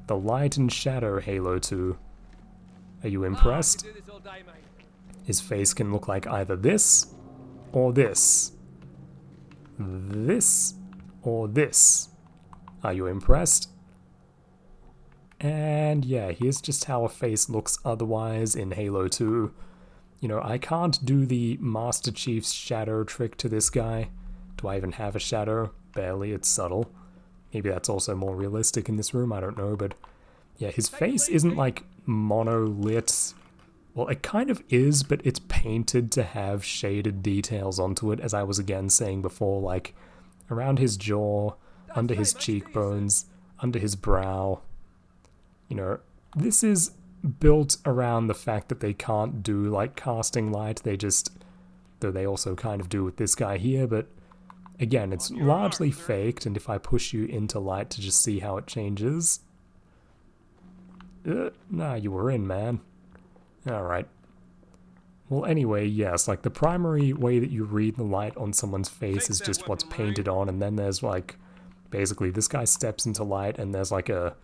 The light and shadow Halo 2. Are you impressed? His face can look like either this, or this. This, or this. Are you impressed? And yeah, here's just how a face looks otherwise in Halo 2. You know, I can't do the Master Chief's shadow trick to this guy. Do I even have a shadow? Barely, it's subtle. Maybe that's also more realistic in this room, I don't know, but yeah, his face isn't like monolit. Well, it kind of is, but it's painted to have shaded details onto it, as I was again saying before, like around his jaw, under his cheekbones, under his brow. You know, this is built around the fact that they can't do like casting light, though they also kind of do with this guy here, but again, it's largely faked, and if I push you into light to just see how it changes... nah, you were in, man. Alright. Well, anyway, yes, like the primary way that you read the light on someone's face is just what's painted on, and then there's like, basically this guy steps into light and there's like a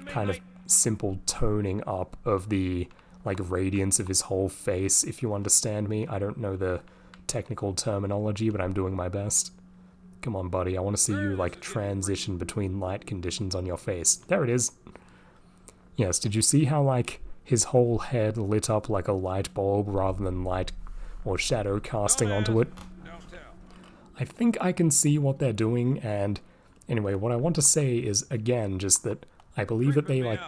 kind of simple toning up of the like radiance of his whole face, if you understand me. I don't know the technical terminology, but I'm doing my best. Come on, buddy, I want to see you like transition between light conditions on your face. There it is. Yes, did you see how like his whole head lit up like a light bulb rather than light or shadow casting onto it? I think I can see what they're doing, and anyway, what I want to say is, again, just that I believe that they like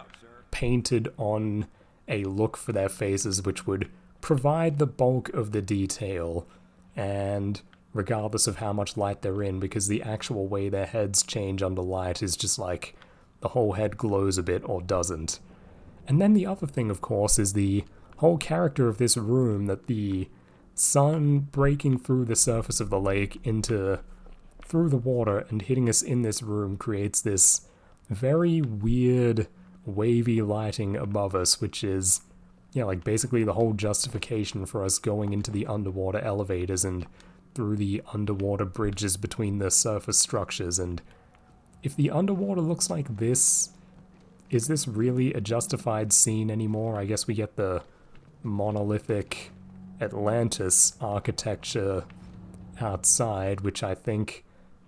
painted on a look for their faces which would provide the bulk of the detail, and regardless of how much light they're in, because the actual way their heads change under light is just like the whole head glows a bit or doesn't. And then the other thing, of course, is the whole character of this room, that the sun breaking through the surface of the lake through the water and hitting us in this room creates this very weird wavy lighting above us, which is, yeah, like basically the whole justification for us going into the underwater elevators and through the underwater bridges between the surface structures. And if the underwater looks like this, is this really a justified scene anymore? I guess we get the monolithic Atlantis architecture outside, which I think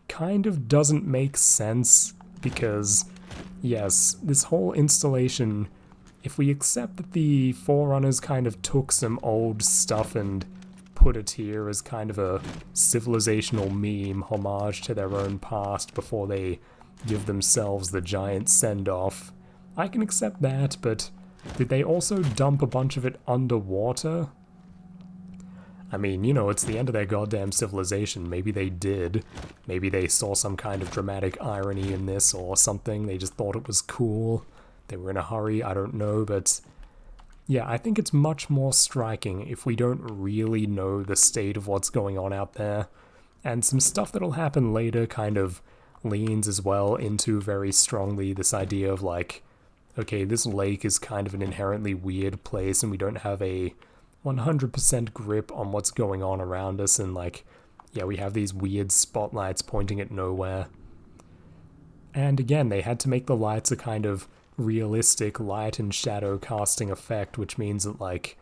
kind of doesn't make sense, because, yes, this whole installation, if we accept that the Forerunners kind of took some old stuff and put it here as kind of a civilizational meme homage to their own past before they give themselves the giant send-off, I can accept that, but did they also dump a bunch of it underwater? I mean, you know, it's the end of their goddamn civilization. Maybe they did. Maybe they saw some kind of dramatic irony in this or something. They just thought it was cool. They were in a hurry, I don't know, but yeah, I think it's much more striking if we don't really know the state of what's going on out there. And some stuff that'll happen later kind of leans as well into very strongly this idea of like, okay, this lake is kind of an inherently weird place and we don't have a 100% grip on what's going on around us, and like, yeah, we have these weird spotlights pointing at nowhere. And again, they had to make the lights a kind of realistic light and shadow casting effect, which means that, like,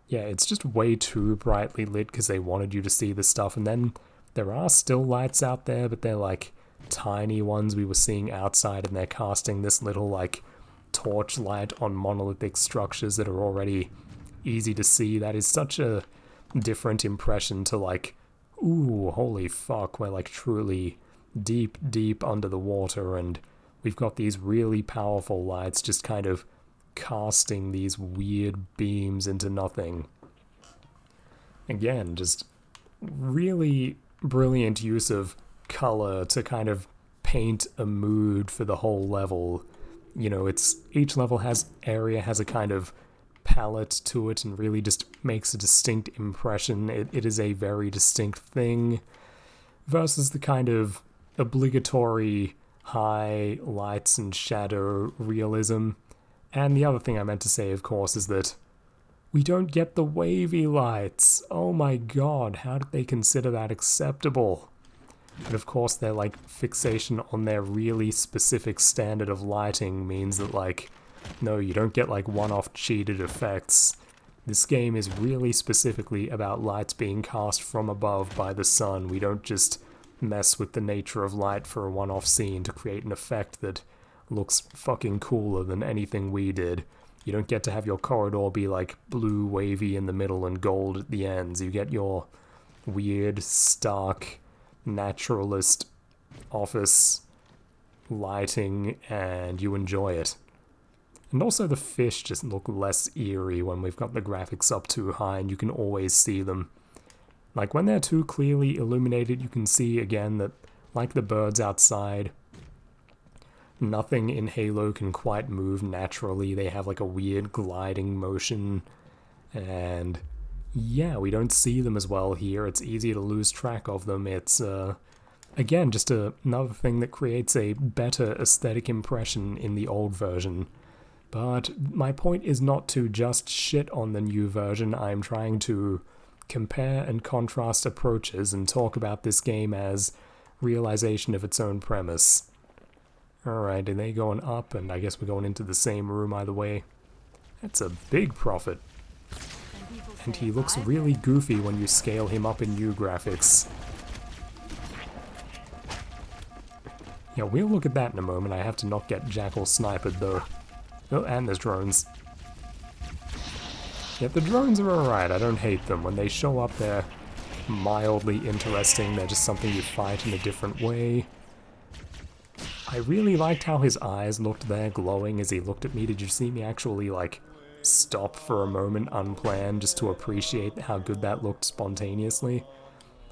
yeah, it's just way too brightly lit because they wanted you to see the stuff. And then there are still lights out there, but they're like tiny ones we were seeing outside, and they're casting this little like torchlight on monolithic structures that are already easy to see. That is such a different impression to like, ooh, holy fuck, we're like truly deep, deep under the water, and we've got these really powerful lights just kind of casting these weird beams into nothing. Again, just really brilliant use of color to kind of paint a mood for the whole level. You know, each level has a kind of palette to it and really just makes a distinct impression. It is a very distinct thing versus the kind of obligatory high lights and shadow realism. And the other thing I meant to say, of course, is that we don't get the wavy lights. Oh my god, how did they consider that acceptable? But of course, their like fixation on their really specific standard of lighting means that, like, no, you don't get like one-off cheated effects. This game is really specifically about lights being cast from above by the sun. We don't just mess with the nature of light for a one-off scene to create an effect that looks fucking cooler than anything we did. You don't get to have your corridor be like blue wavy in the middle and gold at the ends. You get your weird, stark, naturalist office lighting, and you enjoy it. And also the fish just look less eerie when we've got the graphics up too high and you can always see them. Like when they're too clearly illuminated, you can see again that, like the birds outside, nothing in Halo can quite move naturally. They have like a weird gliding motion, and yeah, we don't see them as well here. It's easy to lose track of them. It's, again, just another thing that creates a better aesthetic impression in the old version. But my point is not to just shit on the new version. I'm trying to compare and contrast approaches and talk about this game as realization of its own premise. Alright, and they going up, and I guess we're going into the same room either way. That's a big prophet. And he looks really goofy when you scale him up in new graphics. Yeah, we'll look at that in a moment. I have to not get Jackal sniped though. Oh, and there's drones. Yeah, the drones are alright. I don't hate them. When they show up, they're mildly interesting. They're just something you fight in a different way. I really liked how his eyes looked there, glowing as he looked at me. Did you see me actually, like, stop for a moment unplanned just to appreciate how good that looked spontaneously?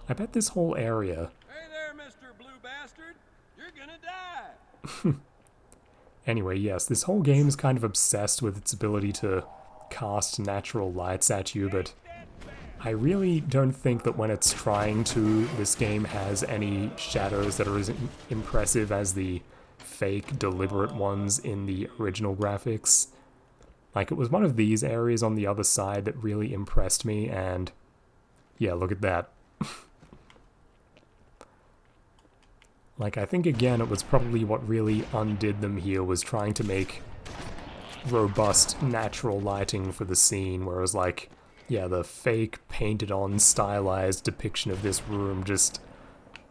I bet this whole area... Hey there, Mr. Blue Bastard! You're gonna die! Anyway, yes, this whole game is kind of obsessed with its ability to cast natural lights at you, but I really don't think that when it's trying to, this game has any shadows that are as impressive as the fake, deliberate ones in the original graphics. Like, it was one of these areas on the other side that really impressed me, and yeah, look at that. Like, I think, again, it was probably what really undid them here, was trying to make robust, natural lighting for the scene, whereas, like, yeah, the fake, painted-on, stylized depiction of this room just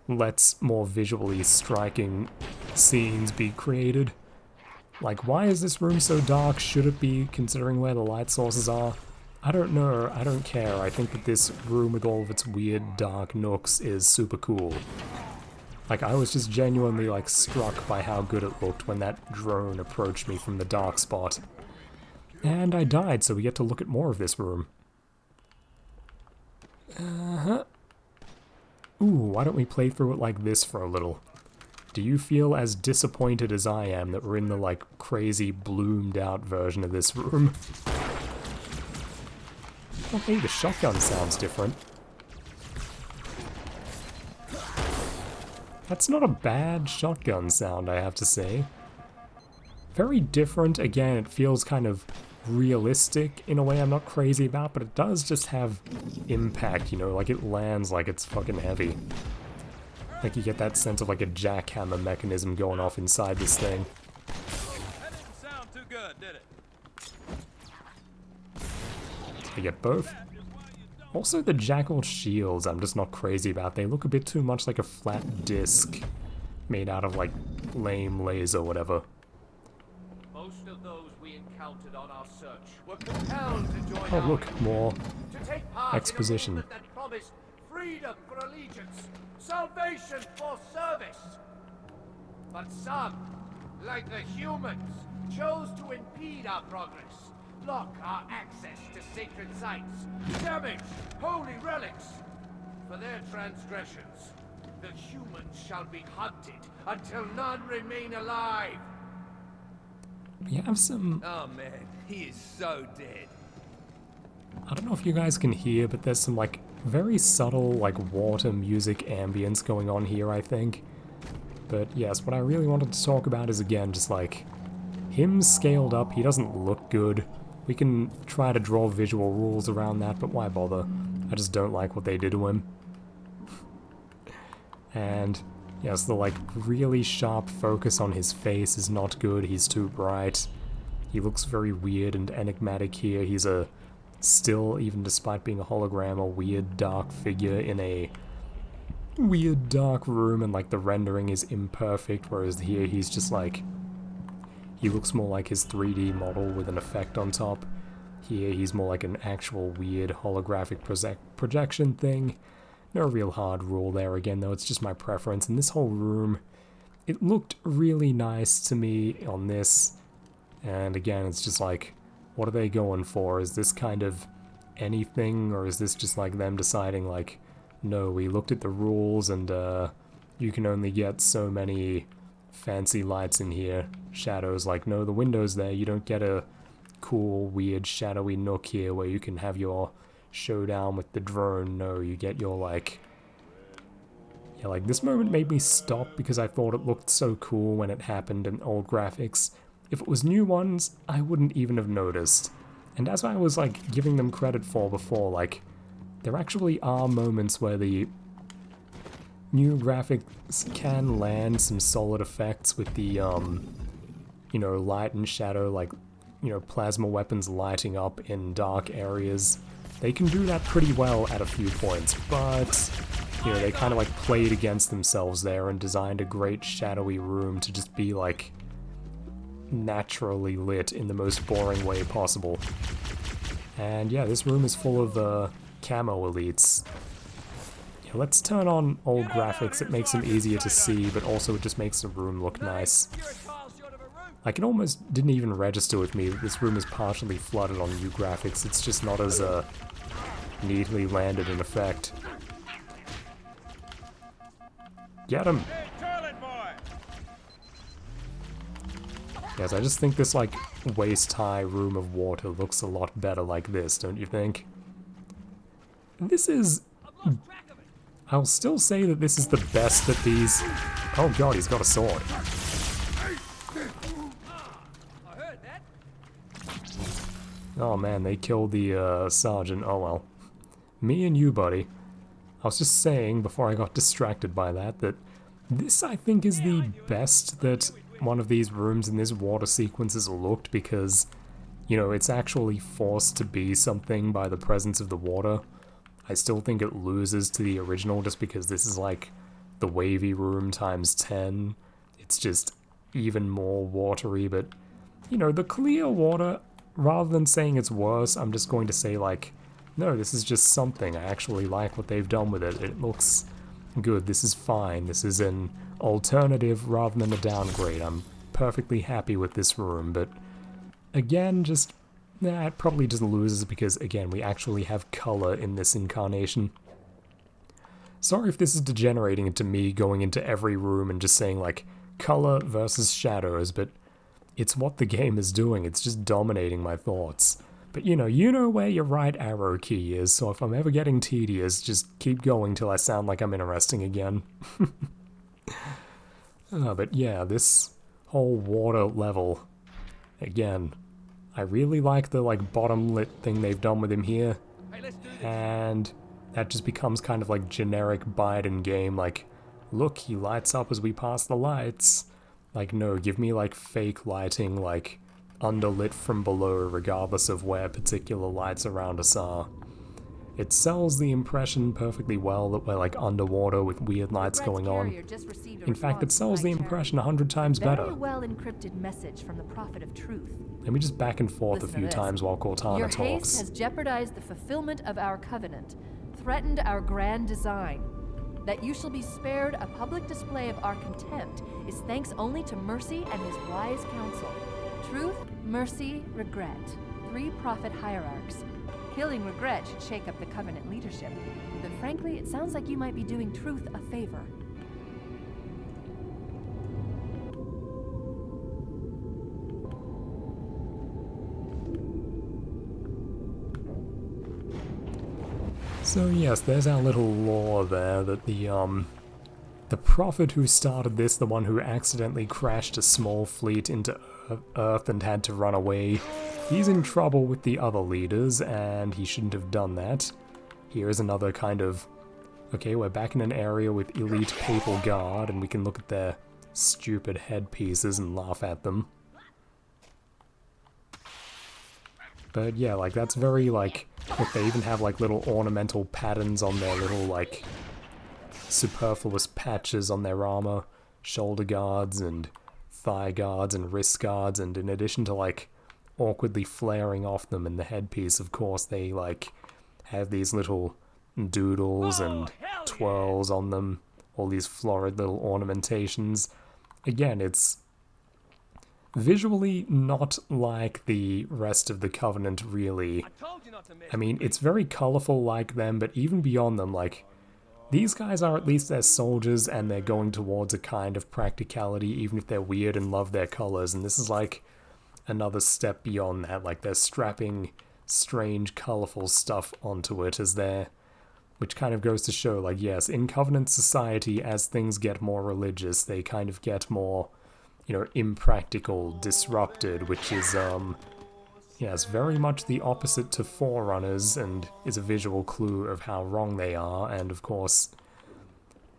lets more visually striking scenes be created. Like, why is this room so dark? Should it be, considering where the light sources are? I don't know, I don't care. I think that this room with all of its weird, dark nooks is super cool. Like, I was just genuinely, like, struck by how good it looked when that drone approached me from the dark spot. And I died, so we get to look at more of this room. Ooh, why don't we play through it like this for a little? Do you feel as disappointed as I am that we're in the, like, crazy bloomed out version of this room? Oh, hey, the shotgun sounds different. That's not a bad shotgun sound, I have to say. Very different. Again, it feels kind of realistic in a way I'm not crazy about, but it does just have impact, you know, like it lands like it's fucking heavy. Like you get that sense of like a jackhammer mechanism going off inside this thing. That didn't sound too good, did it? You get both. Also the jackal shields I'm just not crazy about. They look a bit too much like a flat disc made out of like lame laser or whatever. Most of those we encountered on our search were compelled to join Oh our look, more to take part exposition. in a movement that promised freedom for allegiance, salvation for service. But some, like the humans, chose to impede our progress, block our access to sacred sites, damage holy relics. For their transgressions, the humans shall be hunted until none remain alive. We have some... Oh man, he is so dead. I don't know if you guys can hear, but there's some like very subtle like water music ambience going on here, I think. But yes, what I really wanted to talk about is again just like him scaled up. He doesn't look good. We can try to draw visual rules around that, but why bother? I just don't like what they did to him. And yes, the like really sharp focus on his face is not good. He's too bright. He looks very weird and enigmatic here. He's a still, even despite being a hologram, a weird dark figure in a weird dark room, and like the rendering is imperfect, whereas here he's just like, he looks more like his 3D model with an effect on top. Here he's more like an actual weird holographic projection thing. No real hard rule there again though, it's just my preference. And this whole room, it looked really nice to me on this. And again, it's just like, what are they going for? Is this kind of anything, or is this just like them deciding like, no, we looked at the rules and you can only get so many fancy lights in here. Shadows, like, no, the window's there, you don't get a cool, weird, shadowy nook here where you can have your showdown with the drone. No, you get your like... Yeah, like, this moment made me stop because I thought it looked so cool when it happened in old graphics. If it was new ones, I wouldn't even have noticed. And as I was, like, giving them credit for before, like, there actually are moments where the new graphics can land some solid effects with the, you know, light and shadow, like, you know, plasma weapons lighting up in dark areas. They can do that pretty well at a few points, but, you know, they kind of, like, played against themselves there and designed a great shadowy room to just be, like, naturally lit in the most boring way possible. And yeah, this room is full of camo elites. Yeah, let's turn on old graphics. It makes them easier to see, but also it just makes the room look nice. Like, it almost didn't even register with me that this room is partially flooded on new graphics. It's just not as neatly landed in effect. Get him! Yes, I just think this, like, waist-high room of water looks a lot better like this, don't you think? This is... I'll still say that this is the best that these... Oh god, he's got a sword. Oh man, they killed the sergeant. Oh well. Me and you, buddy. I was just saying, before I got distracted by that, that this, I think, is the best that one of these rooms in this water sequence has looked, because, you know, it's actually forced to be something by the presence of the water. I still think it loses to the original just because this is like the wavy room times 10. It's just even more watery, but, you know, the clear water, rather than saying it's worse, I'm just going to say, like, no, this is just something. I actually like what they've done with it. It looks good. This is fine. This is an alternative rather than a downgrade. I'm perfectly happy with this room, but again, just, nah, it probably just loses because, again, we actually have color in this incarnation. Sorry if this is degenerating into me going into every room and just saying, like, color versus shadows, but it's what the game is doing. It's just dominating my thoughts. But you know where your right arrow key is, so if I'm ever getting tedious, just keep going till I sound like I'm interesting again. But yeah, this whole water level, again, I really like the, like, bottom lit thing they've done with him here. And that just becomes kind of like generic Biden game, like, look, he lights up as we pass the lights. Like, no, give me like fake lighting, like underlit from below regardless of where particular lights around us are. It sells the impression perfectly well that we're like underwater with weird lights going on. In fact, it sells the impression 100 times better. Very well encrypted message from the Prophet of Truth. Let me just back and forth Listen a few to this. times while Cortana Your talks. haste has jeopardized the fulfillment of our covenant, threatened our grand design. That you shall be spared a public display of our contempt is thanks only to Mercy and his wise counsel. Truth, Mercy, Regret. 3 prophet hierarchs. Killing Regret should shake up the covenant leadership. But frankly, it sounds like you might be doing Truth a favor. So yes, there's our little lore there that the prophet who started this, the one who accidentally crashed a small fleet into Earth and had to run away, he's in trouble with the other leaders, and he shouldn't have done that. Here is another kind of... Okay, we're back in an area with elite papal guard, and we can look at their stupid headpieces and laugh at them. But yeah, like, that's very, like... Look, they even have, like, little ornamental patterns on their little, like, superfluous patches on their armor. Shoulder guards and thigh guards and wrist guards, and in addition to, like, awkwardly flaring off them in the headpiece, of course, they, like, have these little doodles and twirls on them. All these florid little ornamentations. Again, it's visually not like the rest of the Covenant, really. I mean, it's very colorful like them, but even beyond them, like, these guys are at least they're soldiers and they're going towards a kind of practicality, even if they're weird and love their colors, and this is like another step beyond that. Like, they're strapping strange, colorful stuff onto it as they're... Which kind of goes to show, like, yes, in Covenant society, as things get more religious, they kind of get more, you know, impractical, disrupted, which is, yes, very much the opposite to Forerunners, and is a visual clue of how wrong they are, and of course,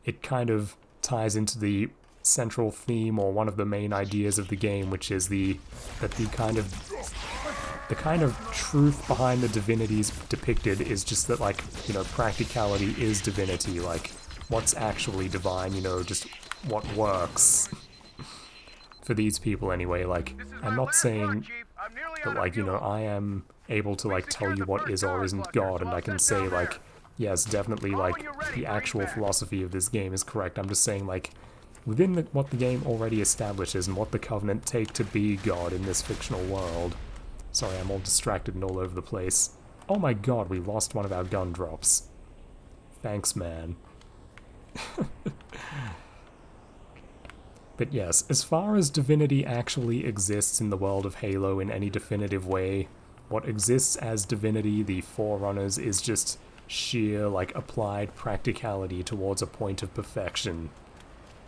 it kind of ties into the central theme, or one of the main ideas of the game, which is the kind of truth behind the divinities depicted is just that, like, you know, practicality is divinity, like, what's actually divine, you know, just what works. For these people anyway, like, I'm not saying that, like, you know, I am able to, like, tell you what is or isn't God, and I can say, like, yes, definitely, like, the actual philosophy of this game is correct. I'm just saying, like, within what the game already establishes and what the Covenant take to be God in this fictional world. Sorry, I'm all distracted and all over the place. Oh my god, we lost one of our gun drops. Thanks, man. But yes, as far as divinity actually exists in the world of Halo in any definitive way, what exists as divinity, the Forerunners, is just sheer, like, applied practicality towards a point of perfection.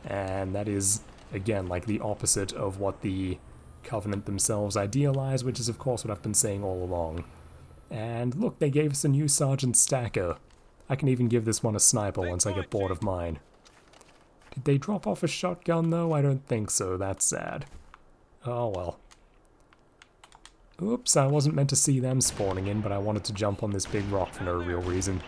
And that is, again, like, the opposite of what the Covenant themselves idealize, which is of course what I've been saying all along. And look, they gave us a new Sergeant Stacker. I can even give this one a sniper once I get bored of mine. Did they drop off a shotgun though? I don't think so, that's sad. Oh well. Oops, I wasn't meant to see them spawning in, but I wanted to jump on this big rock for no real reason.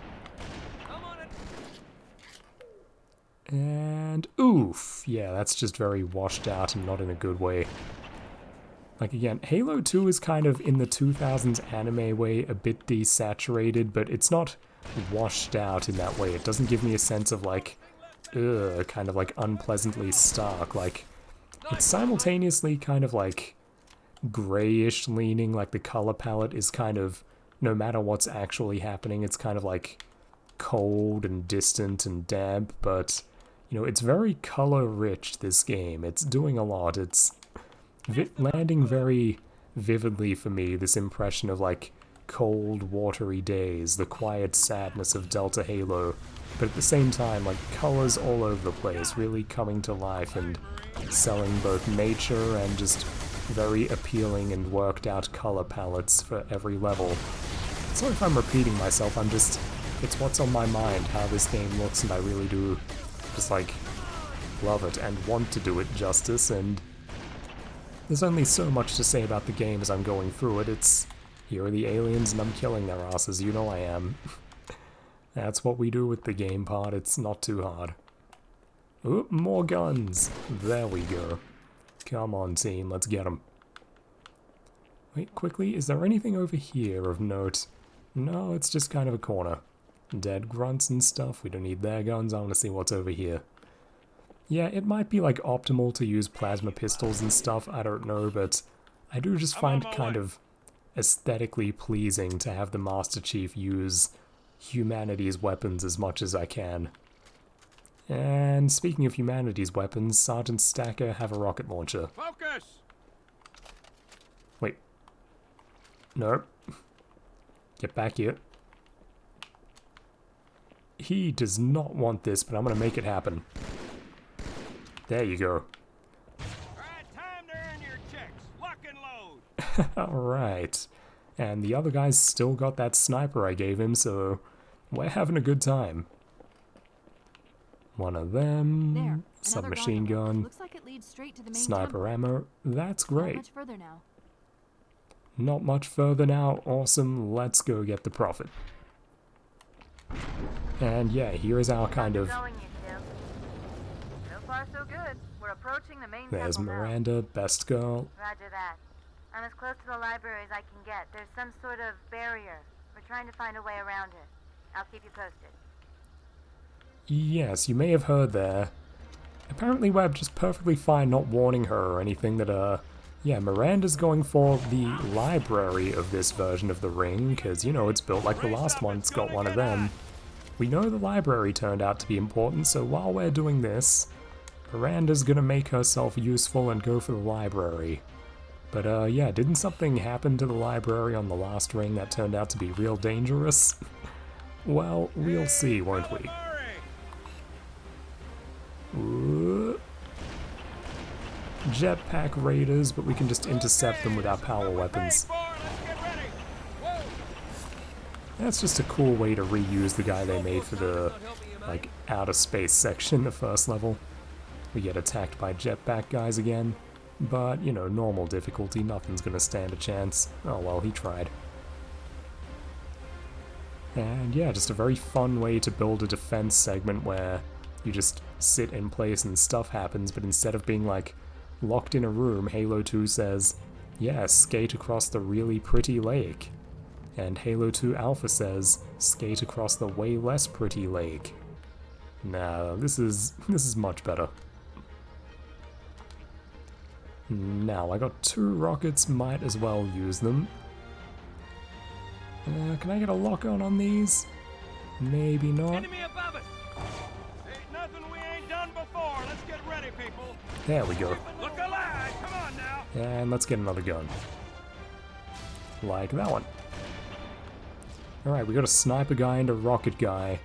And oof, yeah, that's just very washed out and not in a good way. Like, again, Halo 2 is kind of, in the 2000s anime way, a bit desaturated, but it's not washed out in that way. It doesn't give me a sense of, like, ugh, kind of, like, unpleasantly stark. Like, it's simultaneously kind of, like, grayish leaning, like, the color palette is kind of, no matter what's actually happening, it's kind of, like, cold and distant and damp, but, you know, it's very color-rich, this game. It's doing a lot. It's landing very vividly for me, this impression of, like, cold, watery days, the quiet sadness of Delta Halo, but at the same time, like, colors all over the place, really coming to life and selling both nature and just very appealing and worked out color palettes for every level. Sorry if I'm repeating myself, it's what's on my mind, how this game looks, and I really do just, like, love it and want to do it justice, and there's only so much to say about the game as I'm going through it. It's, here are the aliens and I'm killing their asses, you know I am. That's what we do with the game part, it's not too hard. Ooh, more guns! There we go. Come on team, let's get them. Wait, quickly, is there anything over here of note? No, it's just kind of a corner. Dead grunts and stuff, we don't need their guns, I want to see what's over here. Yeah, it might be like optimal to use plasma pistols and stuff, I don't know, but I do just find it kind of aesthetically pleasing to have the Master Chief use humanity's weapons as much as I can. And speaking of humanity's weapons, Sergeant Stacker have a rocket launcher. Focus! Wait. Nope. Get back here. He does not want this, but I'm gonna make it happen. There you go. Alright, time to earn your checks. Lock and load. Alright. And the other guy's still got that sniper I gave him, so we're having a good time. One of them. There. Submachine gun. Looks like it leads straight to the main Sniper temple. ammo. That's Not great. much further now. Not much further now. Awesome. Let's go get the profit. And yeah, here is our kind of... Going, you two. So far, so good. We're approaching the main There's temple now. Miranda, best girl. Roger that. I'm as close to the library as I can get. There's some sort of barrier. We're trying to find a way around it. I'll keep you posted. Yes, you may have heard there. Apparently we're just perfectly fine not warning her or anything that, yeah, Miranda's going for the library of this version of the ring, because, you know, it's built like the last one, it's got one of them. We know the library turned out to be important, so while we're doing this, Miranda's gonna make herself useful and go for the library. But, yeah, didn't something happen to the library on the last ring that turned out to be real dangerous? Well, we'll see, won't we? Ooh. Jetpack raiders, but we can just intercept them with our power weapons. That's just a cool way to reuse the guy they made for the, like, outer space section, the first level. We get attacked by jetpack guys again, but, you know, normal difficulty, nothing's gonna stand a chance. Oh well, he tried. And yeah, just a very fun way to build a defense segment where you just sit in place and stuff happens, but instead of being, like, locked in a room, Halo 2 says, yeah, skate across the really pretty lake. And Halo 2 Alpha says, skate across the way less pretty lake. Nah, this is much better. Now, I got 2 rockets, might as well use them. Can I get a lock-on on these? Maybe not. Enemy above us. Ain't nothing we ain't done before. Let's get ready, people. There we go. Look alive. Come on now. And let's get another gun. Like that one. Alright, we got a sniper guy and a rocket guy.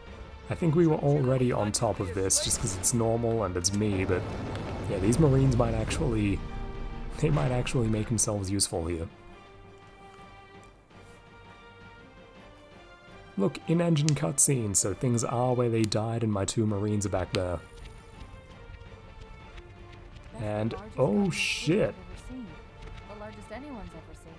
I think we were already on top of this just because it's normal and it's me, but yeah, these Marines might actually... they might actually make themselves useful here. Look, in-engine cutscene, so things are where they died and my 2 Marines are back there. And, oh shit! The largest anyone's ever seen.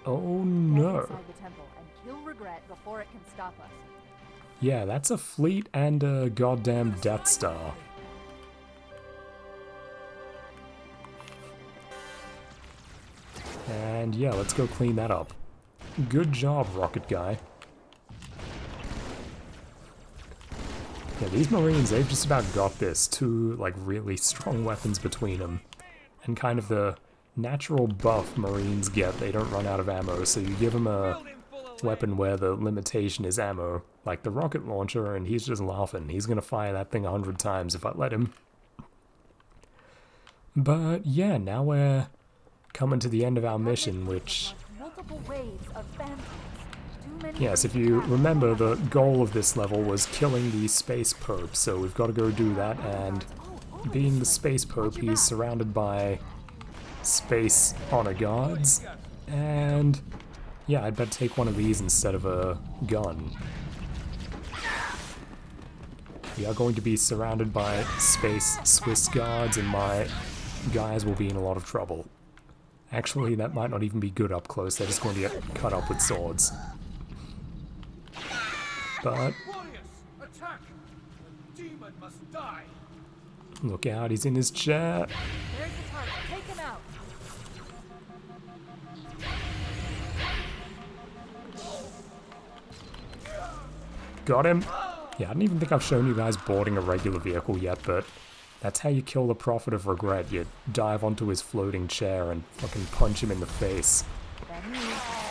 Oh Head no. inside the temple and kill regret before it can stop us. Yeah, that's a fleet and a goddamn Death Star. And yeah, let's go clean that up. Good job, rocket guy. Yeah, these Marines, they've just about got this. 2, like, really strong weapons between them. And kind of the natural buff Marines get, they don't run out of ammo, so you give them a weapon where the limitation is ammo, like the rocket launcher, and he's just laughing. He's gonna fire that thing 100 times if I let him. But yeah, now we're coming to the end of our mission, which... Multiple waves of phantoms. Too many. Yes, if you remember, the goal of this level was killing the Space Pope, so we've got to go do that, and being the Space Pope, he's surrounded by space honor guards, and yeah, I'd better take one of these instead of a gun. We are going to be surrounded by space Swiss guards, and my guys will be in a lot of trouble. Actually, that might not even be good up close. They're just going to get cut up with swords. But Warriors, attack! The demon must die! look out, he's in his chair. There's the target. Take him out. Got him. Yeah, I don't even think I've shown you guys boarding a regular vehicle yet, but that's how you kill the Prophet of Regret. You dive onto his floating chair and fucking punch him in the face. Benny,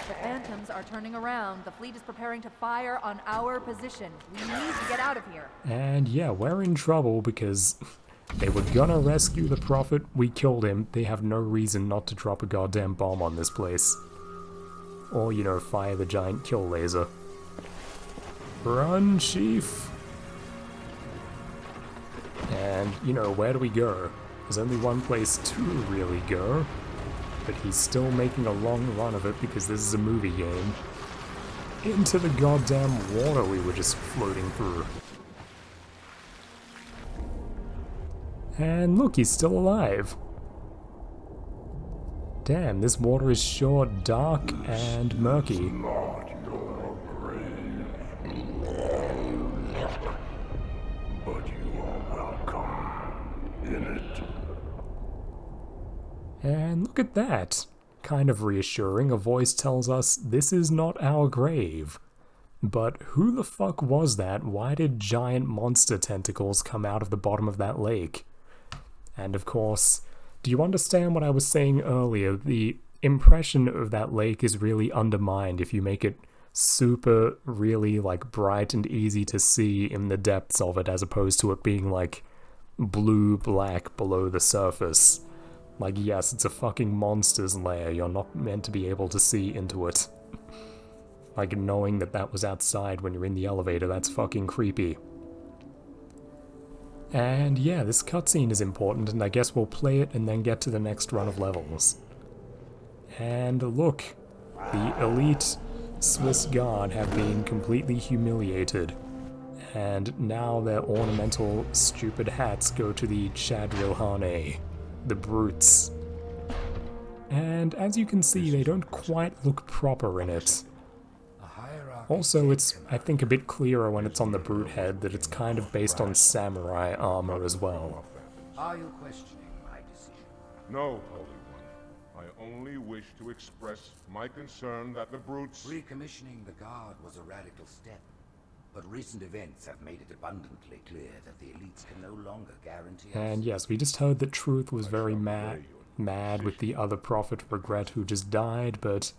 the Phantoms are turning around. The fleet is preparing to fire on our position. We need to get out of here. And yeah, we're in trouble because they were gonna rescue the Prophet. We killed him. They have no reason not to drop a goddamn bomb on this place. Or, you know, fire the giant kill laser. Run, Chief! And, you know, where do we go? There's only one place to really go, but he's still making a long run of it because this is a movie game. Into the goddamn water we were just floating through. And look, he's still alive. Damn, this water is sure dark and murky. And look at that. Kind of reassuring, a voice tells us this is not our grave. But who the fuck was that? Why did giant monster tentacles come out of the bottom of that lake? And of course, do you understand what I was saying earlier? The impression of that lake is really undermined if you make it super, really, like, bright and easy to see in the depths of it, as opposed to it being, like, blue-black below the surface. Like, yes, it's a fucking monster's lair. You're not meant to be able to see into it. Like, knowing that that was outside when you're in the elevator, that's fucking creepy. And yeah, this cutscene is important, and I guess we'll play it and then get to the next run of levels. And look, the elite Swiss Guard have been completely humiliated. And now their ornamental, stupid hats go to the Chadrilhane. The brutes. And as you can see, they don't quite look proper in it. Also, it's, I think, a bit clearer when it's on the brute head that it's kind of based on samurai armor as well. Are you questioning my decision? No, Holy One. I only wish to express my concern that the brutes... Recommissioning the guard was a radical step, but recent events have made it abundantly clear that the elites can no longer guarantee us. And yes, we just heard that Truth was very mad with the other Prophet Regret who just died, but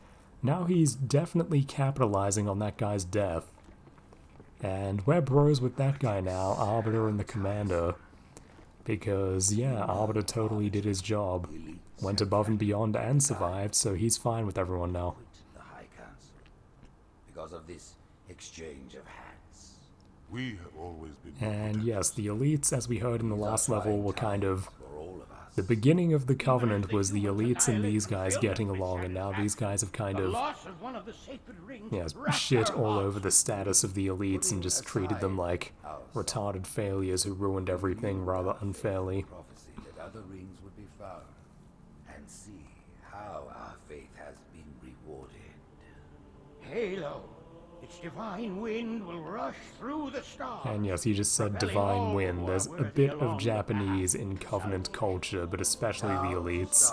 now he's definitely capitalizing on that guy's death. And we're bros with that guy now, Arbiter and the Commander. Because, yeah, Arbiter totally did his job. Went above and beyond and survived, so he's fine with everyone now. The High Council, because of this exchange of hats. We have always been... And yes, the elites, as we heard in the last level, were kind of... The beginning of the Covenant was the elites and these guys getting along, and now these guys have kind of... Yes, shit all over the status of the elites and just treated them like retarded failures who ruined everything rather unfairly. Prophecy that other rings would be found, and see how our faith has been rewarded. Halo! Its divine wind will rush through the stars. And yes, he just said divine wind. There's a bit of Japanese in Covenant culture, but especially the elites.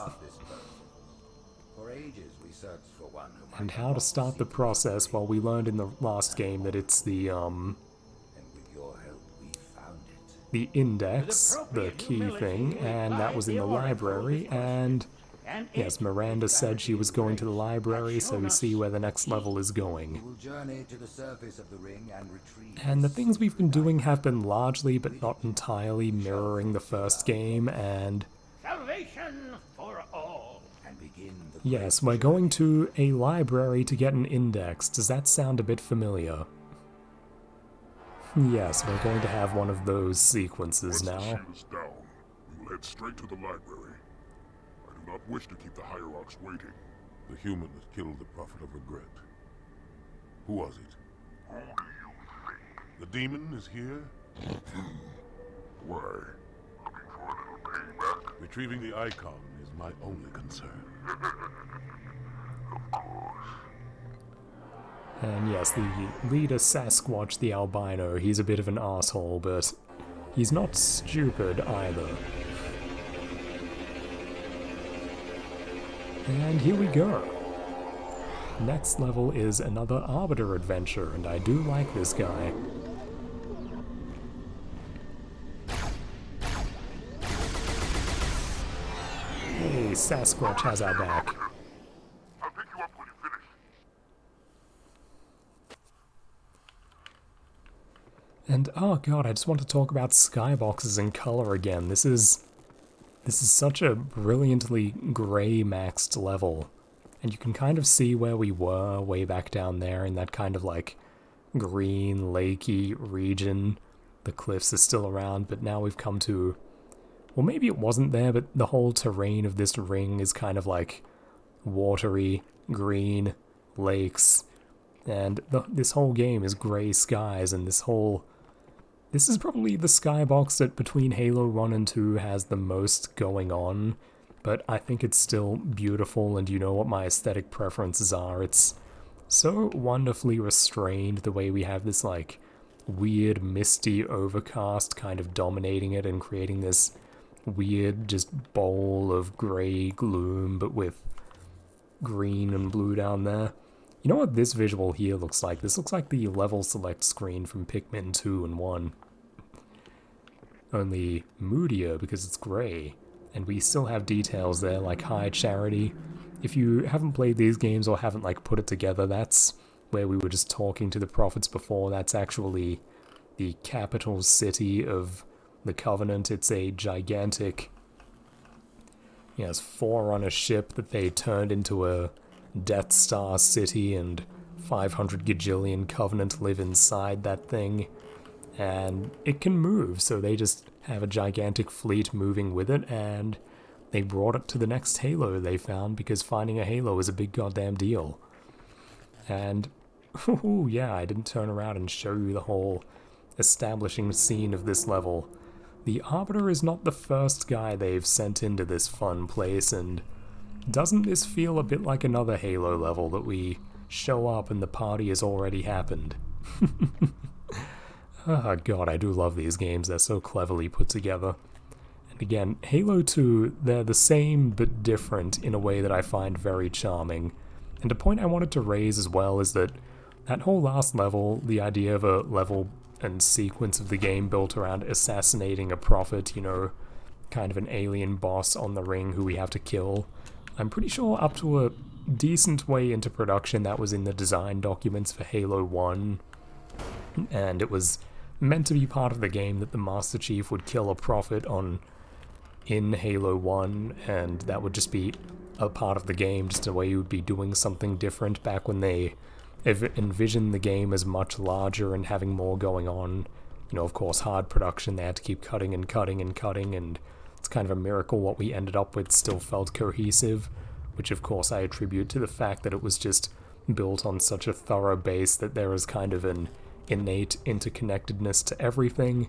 For ages we searched for one who might And how to start the process, well, we learned in the last game that it's the, and with your help we found it. the index, the key thing, and that was in the library, and yes, Miranda said she was going to the library, so we see where the next level is going. We'll journey to the surface of the ring and retrieve. And the things we've been doing have been largely, but not entirely, mirroring the first game, and Salvation for all. And begin the yes, we're going to a library to get an index. Does that sound a bit familiar? Yes, we're going to have one of those sequences now. Shields down. We will head straight to the library. I do not wish to keep the Hierarchs waiting. The human that killed the Prophet of Regret. Who was it? The demon is here? Why? Looking for a little payback? Retrieving the icon is my only concern. Of course. And yes, the leader Sasquatch the albino, he's a bit of an asshole, but he's not stupid either. And here we go. Next level is another Arbiter adventure, and I do like this guy. Hey, Sasquatch has our back. I'll pick you up when you finish. And oh god, I just want to talk about skyboxes in color again. This is such a brilliantly gray maxed level. And you can kind of see where we were way back down there in that kind of like green, lakey region. The cliffs are still around, but now we've come to... Well, maybe it wasn't there, but the whole terrain of this ring is kind of like watery, green, lakes. And this whole game is grey skies, and this is probably the skybox that between Halo 1 and 2 has the most going on. But I think it's still beautiful, and you know what my aesthetic preferences are. It's so wonderfully restrained, the way we have this, like, weird, misty overcast kind of dominating it and creating this weird, just bowl of grey gloom, but with green and blue down there. You know what this visual here looks like? This looks like the level select screen from Pikmin 2 and 1. Only moodier because it's grey. And we still have details there, like High Charity. If you haven't played these games or haven't, like, put it together, that's where we were just talking to the prophets before. That's actually the capital city of the Covenant. It's a gigantic, yes, Forerunner ship that they turned into a Death Star city, and 500 gajillion Covenant live inside that thing. And it can move, so they just have a gigantic fleet moving with it, and they brought it to the next Halo they found, because finding a Halo is a big goddamn deal. And, oh yeah, I didn't turn around and show you the whole establishing scene of this level. The Arbiter is not the first guy they've sent into this fun place, and doesn't this feel a bit like another Halo level that we show up and the party has already happened? Oh god, I do love these games, they're so cleverly put together. And again, Halo 2, they're the same but different in a way that I find very charming. And a point I wanted to raise as well is that whole last level, the idea of a level and sequence of the game built around assassinating a prophet, you know, kind of an alien boss on the ring who we have to kill. I'm pretty sure up to a decent way into production that was in the design documents for Halo 1. And it was meant to be part of the game that the Master Chief would kill a prophet in Halo 1, and that would just be a part of the game, just a way you would be doing something different back when they envisioned the game as much larger and having more going on. You know, of course, hard production, they had to keep cutting and cutting and cutting, and it's kind of a miracle what we ended up with still felt cohesive, which of course I attribute to the fact that it was just built on such a thorough base that there is kind of an innate interconnectedness to everything.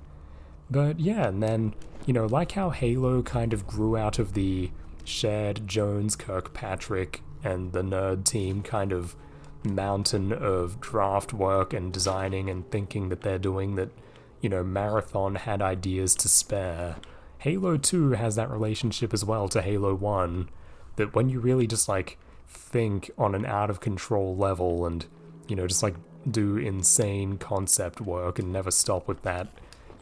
But yeah, and then, you know, like how Halo kind of grew out of the shared Jones, Kirkpatrick, and the nerd team kind of mountain of draft work and designing and thinking that they're doing, that, you know, Marathon had ideas to spare. Halo 2 has that relationship as well to Halo 1, that when you really just, like, think on an out-of-control level and, you know, just, like, do insane concept work and never stop with that,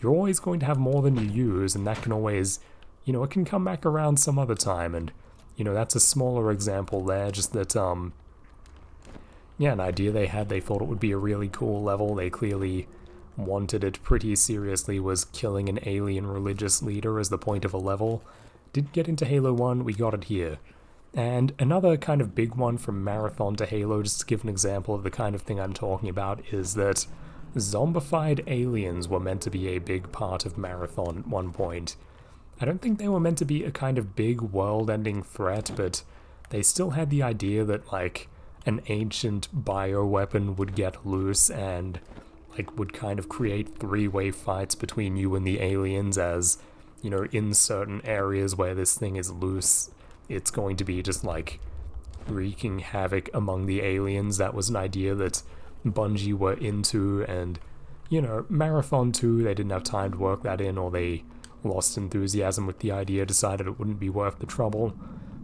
you're always going to have more than you use, and that can always, you know, it can come back around some other time, and, you know, that's a smaller example there, just that, yeah, an idea they had, they thought it would be a really cool level, they clearly wanted it pretty seriously, was killing an alien religious leader as the point of a level. Didn't get into Halo 1, we got it here. And another kind of big one from Marathon to Halo, just to give an example of the kind of thing I'm talking about, is that zombified aliens were meant to be a big part of Marathon at one point. I don't think they were meant to be a kind of big world-ending threat, but they still had the idea that, like, an ancient bioweapon would get loose and, like would kind of create three-way fights between you and the aliens, as, you know, in certain areas where this thing is loose, it's going to be just like wreaking havoc among the aliens. That was an idea that Bungie were into, and, you know, Marathon 2, they didn't have time to work that in, or they lost enthusiasm with the idea, decided it wouldn't be worth the trouble.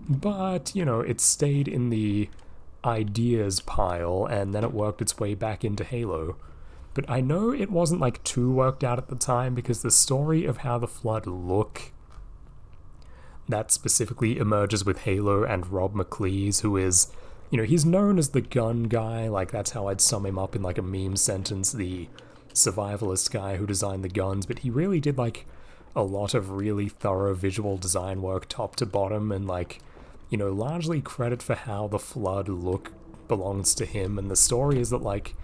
But, you know, it stayed in the ideas pile, and then it worked its way back into Halo. But I know it wasn't like too worked out at the time, because the story of how the Flood look, that specifically emerges with Halo and Rob McLeese, who is, you know, he's known as the gun guy, like that's how I'd sum him up in like a meme sentence, the survivalist guy who designed the guns, but he really did like a lot of really thorough visual design work top to bottom, and like, you know, largely credit for how the Flood look belongs to him. And the story is that, like,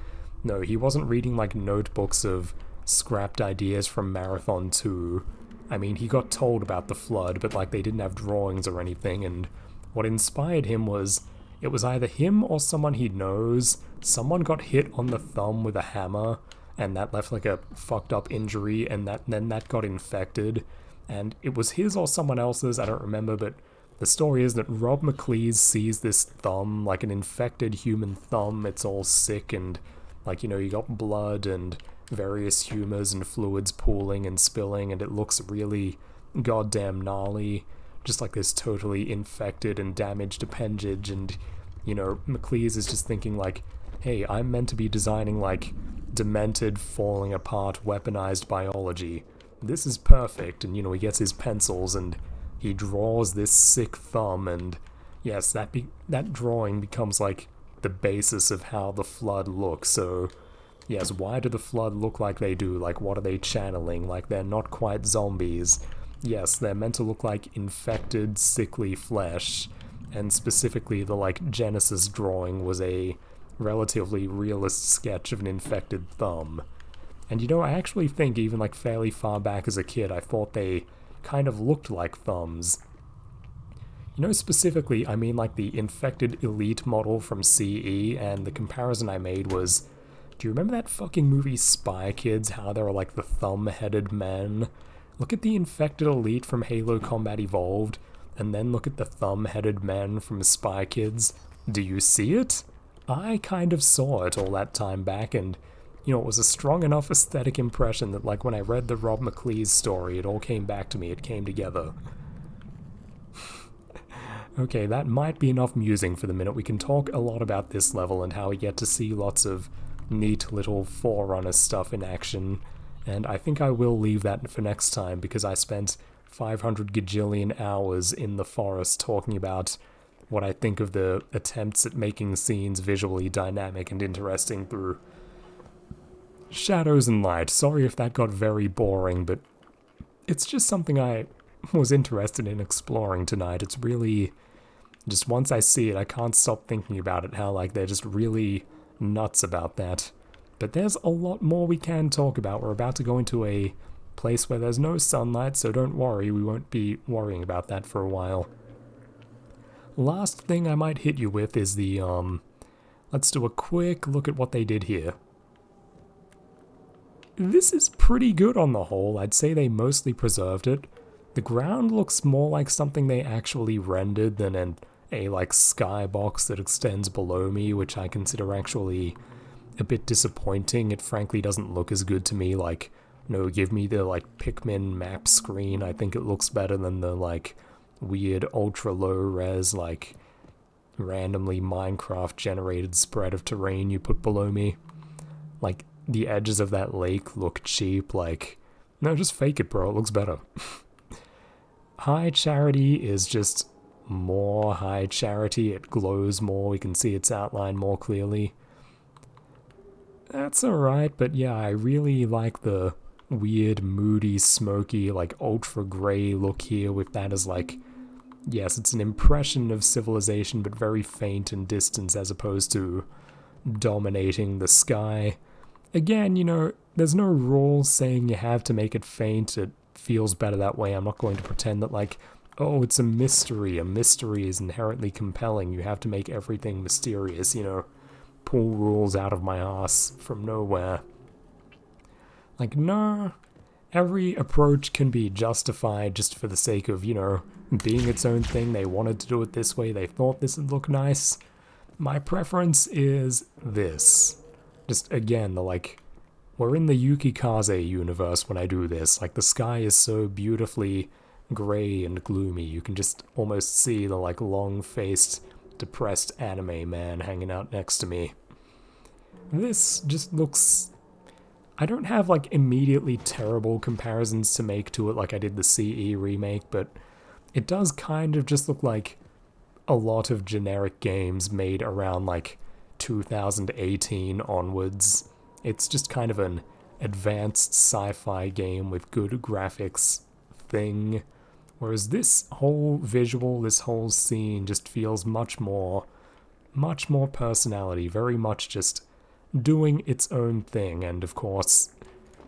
no, he wasn't reading like notebooks of scrapped ideas from Marathon 2. I mean, he got told about the Flood, but like they didn't have drawings or anything, and what inspired him was, it was either him or someone he knows, someone got hit on the thumb with a hammer, and that left like a fucked up injury, and then that got infected, and it was his or someone else's, I don't remember, but the story is that Rob McLeese sees this thumb, like an infected human thumb. It's all sick and, like, you know, you got blood and various humors and fluids pooling and spilling, and it looks really goddamn gnarly, just like this totally infected and damaged appendage. And, you know, McLeese is just thinking like, hey, I'm meant to be designing like demented, falling apart, weaponized biology. This is perfect. And, you know, he gets his pencils and he draws this sick thumb, and yes, that drawing becomes like the basis of how the Flood looks. So yes, why do the Flood look like they do? Like, what are they channeling? Like, they're not quite zombies. Yes, they're meant to look like infected, sickly flesh, and specifically the like Genesis drawing was a relatively realist sketch of an infected thumb. And, you know, I actually think even like fairly far back as a kid, I thought they kind of looked like thumbs. You know, specifically, I mean like the infected elite model from CE, and the comparison I made was, do you remember that fucking movie Spy Kids, how they were like the thumb-headed men? Look at the infected elite from Halo Combat Evolved, and then look at the thumb-headed men from Spy Kids. Do you see it? I kind of saw it all that time back, and, you know, it was a strong enough aesthetic impression that, like, when I read the Rob McLeese story, it all came back to me, it came together. Okay, that might be enough musing for the minute. We can talk a lot about this level and how we get to see lots of neat little Forerunner stuff in action, and I think I will leave that for next time, because I spent 500 gajillion hours in the forest talking about what I think of the attempts at making scenes visually dynamic and interesting through shadows and light. Sorry if that got very boring, but it's just something I was interested in exploring tonight. It's really, just once I see it, I can't stop thinking about it, how like they're just really nuts about that. But there's a lot more we can talk about. We're about to go into a place where there's no sunlight, so don't worry, we won't be worrying about that for a while. Last thing I might hit you with is the, let's do a quick look at what they did here. This is pretty good on the whole. I'd say they mostly preserved it. The ground looks more like something they actually rendered than a like skybox that extends below me, which I consider actually a bit disappointing. It frankly doesn't look as good to me. Like, no, give me the like Pikmin map screen. I think it looks better than the like weird ultra low res like randomly Minecraft generated spread of terrain you put below me. Like, the edges of that lake look cheap. Like, no, just fake it, bro, it looks better. High Charity is just more High Charity. It glows more, we can see its outline more clearly. That's alright, but yeah, I really like the weird, moody, smoky, like ultra grey look here with that as like, yes, it's an impression of civilization, but very faint in distance as opposed to dominating the sky. Again, you know, there's no rule saying you have to make it faint. It feels better that way. I'm not going to pretend that, like, oh, it's a mystery. A mystery is inherently compelling. You have to make everything mysterious, you know. Pull rules out of my ass from nowhere. Like, nah, every approach can be justified just for the sake of, you know, being its own thing. They wanted to do it this way, they thought this would look nice. My preference is this. Just, again, we're in the Yukikaze universe when I do this. Like, the sky is so beautifully gray and gloomy, you can just almost see the, long-faced, depressed anime man hanging out next to me. This just looks... I don't have, immediately terrible comparisons to make to it like I did the CE remake, but it does kind of just look like a lot of generic games made around, 2018 onwards. It's just kind of an advanced sci-fi game with good graphics thing, whereas this whole visual, this whole scene just feels much more personality, very much just doing its own thing. And of course,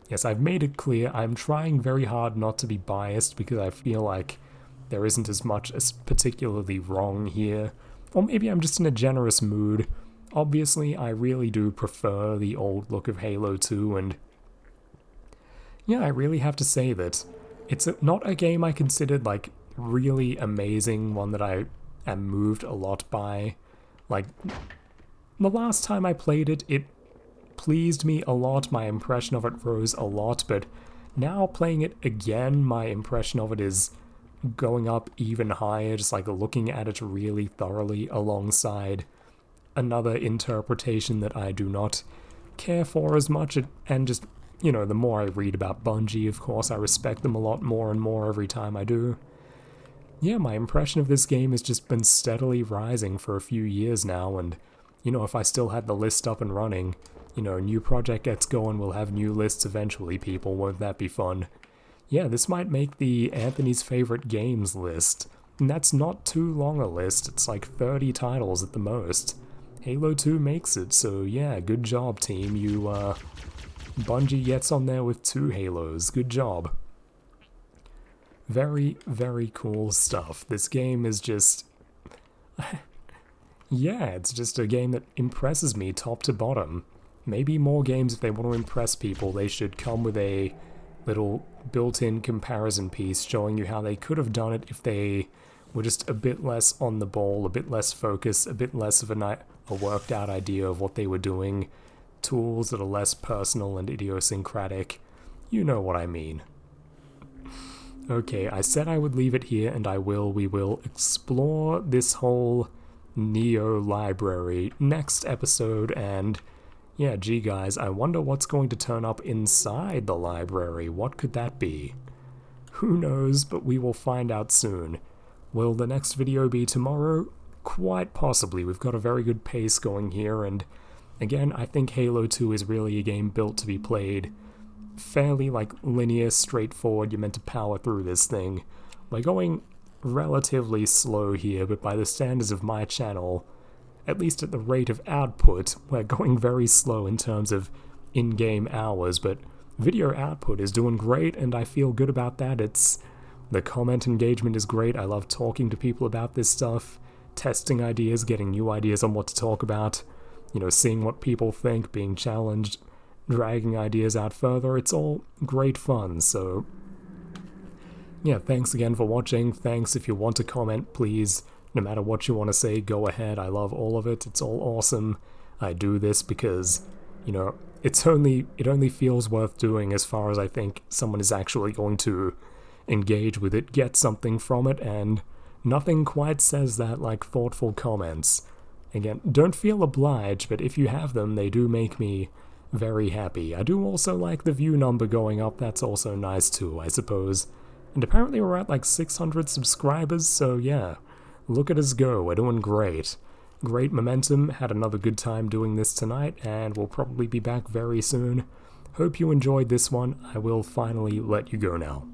yes, I've made it clear, I'm trying very hard not to be biased because I feel like there isn't as much as particularly wrong here, or maybe I'm just in a generous mood. Obviously, I really do prefer the old look of Halo 2, and yeah, I really have to say that it's not a game I considered, really amazing, one that I am moved a lot by. The last time I played it, it pleased me a lot, my impression of it rose a lot, but now playing it again, my impression of it is going up even higher, just looking at it really thoroughly alongside another interpretation that I do not care for as much, and just, you know, the more I read about Bungie, of course, I respect them a lot more and more every time I do. Yeah, my impression of this game has just been steadily rising for a few years now, and, you know, if I still had the list up and running, you know, a new project gets going, we'll have new lists eventually, people, won't that be fun? Yeah, this might make the Anthony's Favorite Games list, and that's not too long a list, it's 30 titles at the most. Halo 2 makes it, so yeah, good job, team. Bungie gets on there with 2 Halos. Good job. Very, very cool stuff. This game is just... yeah, it's just a game that impresses me top to bottom. Maybe more games, if they want to impress people, they should come with a little built-in comparison piece showing you how they could have done it if they were just a bit less on the ball, a bit less focused, a bit less of a worked out idea of what they were doing, tools that are less personal and idiosyncratic. You know what I mean. Okay, I said I would leave it here, and I will. We will explore this whole Neo library next episode, and yeah, gee guys, I wonder what's going to turn up inside the library. What could that be? Who knows, but we will find out soon. Will the next video be tomorrow? Quite possibly. We've got a very good pace going here, and again, I think Halo 2 is really a game built to be played fairly, linear, straightforward. You're meant to power through this thing. We're going relatively slow here, but by the standards of my channel, at least at the rate of output, we're going very slow in terms of in-game hours, but video output is doing great, and I feel good about that. The comment engagement is great. I love talking to people about this stuff, testing ideas, getting new ideas on what to talk about, you know, seeing what people think, being challenged, dragging ideas out further. It's all great fun, so yeah, thanks again for watching. Thanks. If you want to comment, please, no matter what you want to say, go ahead. I love all of it. It's all awesome. I do this because, you know, it only feels worth doing as far as I think someone is actually going to engage with it, get something from it, and nothing quite says that like thoughtful comments. Again, don't feel obliged, but if you have them, they do make me very happy. I do also like the view number going up. That's also nice too, I suppose. And apparently we're at 600 subscribers, so yeah, look at us go. We're doing great. Great momentum. Had another good time doing this tonight, and we'll probably be back very soon. Hope you enjoyed this one. I will finally let you go now.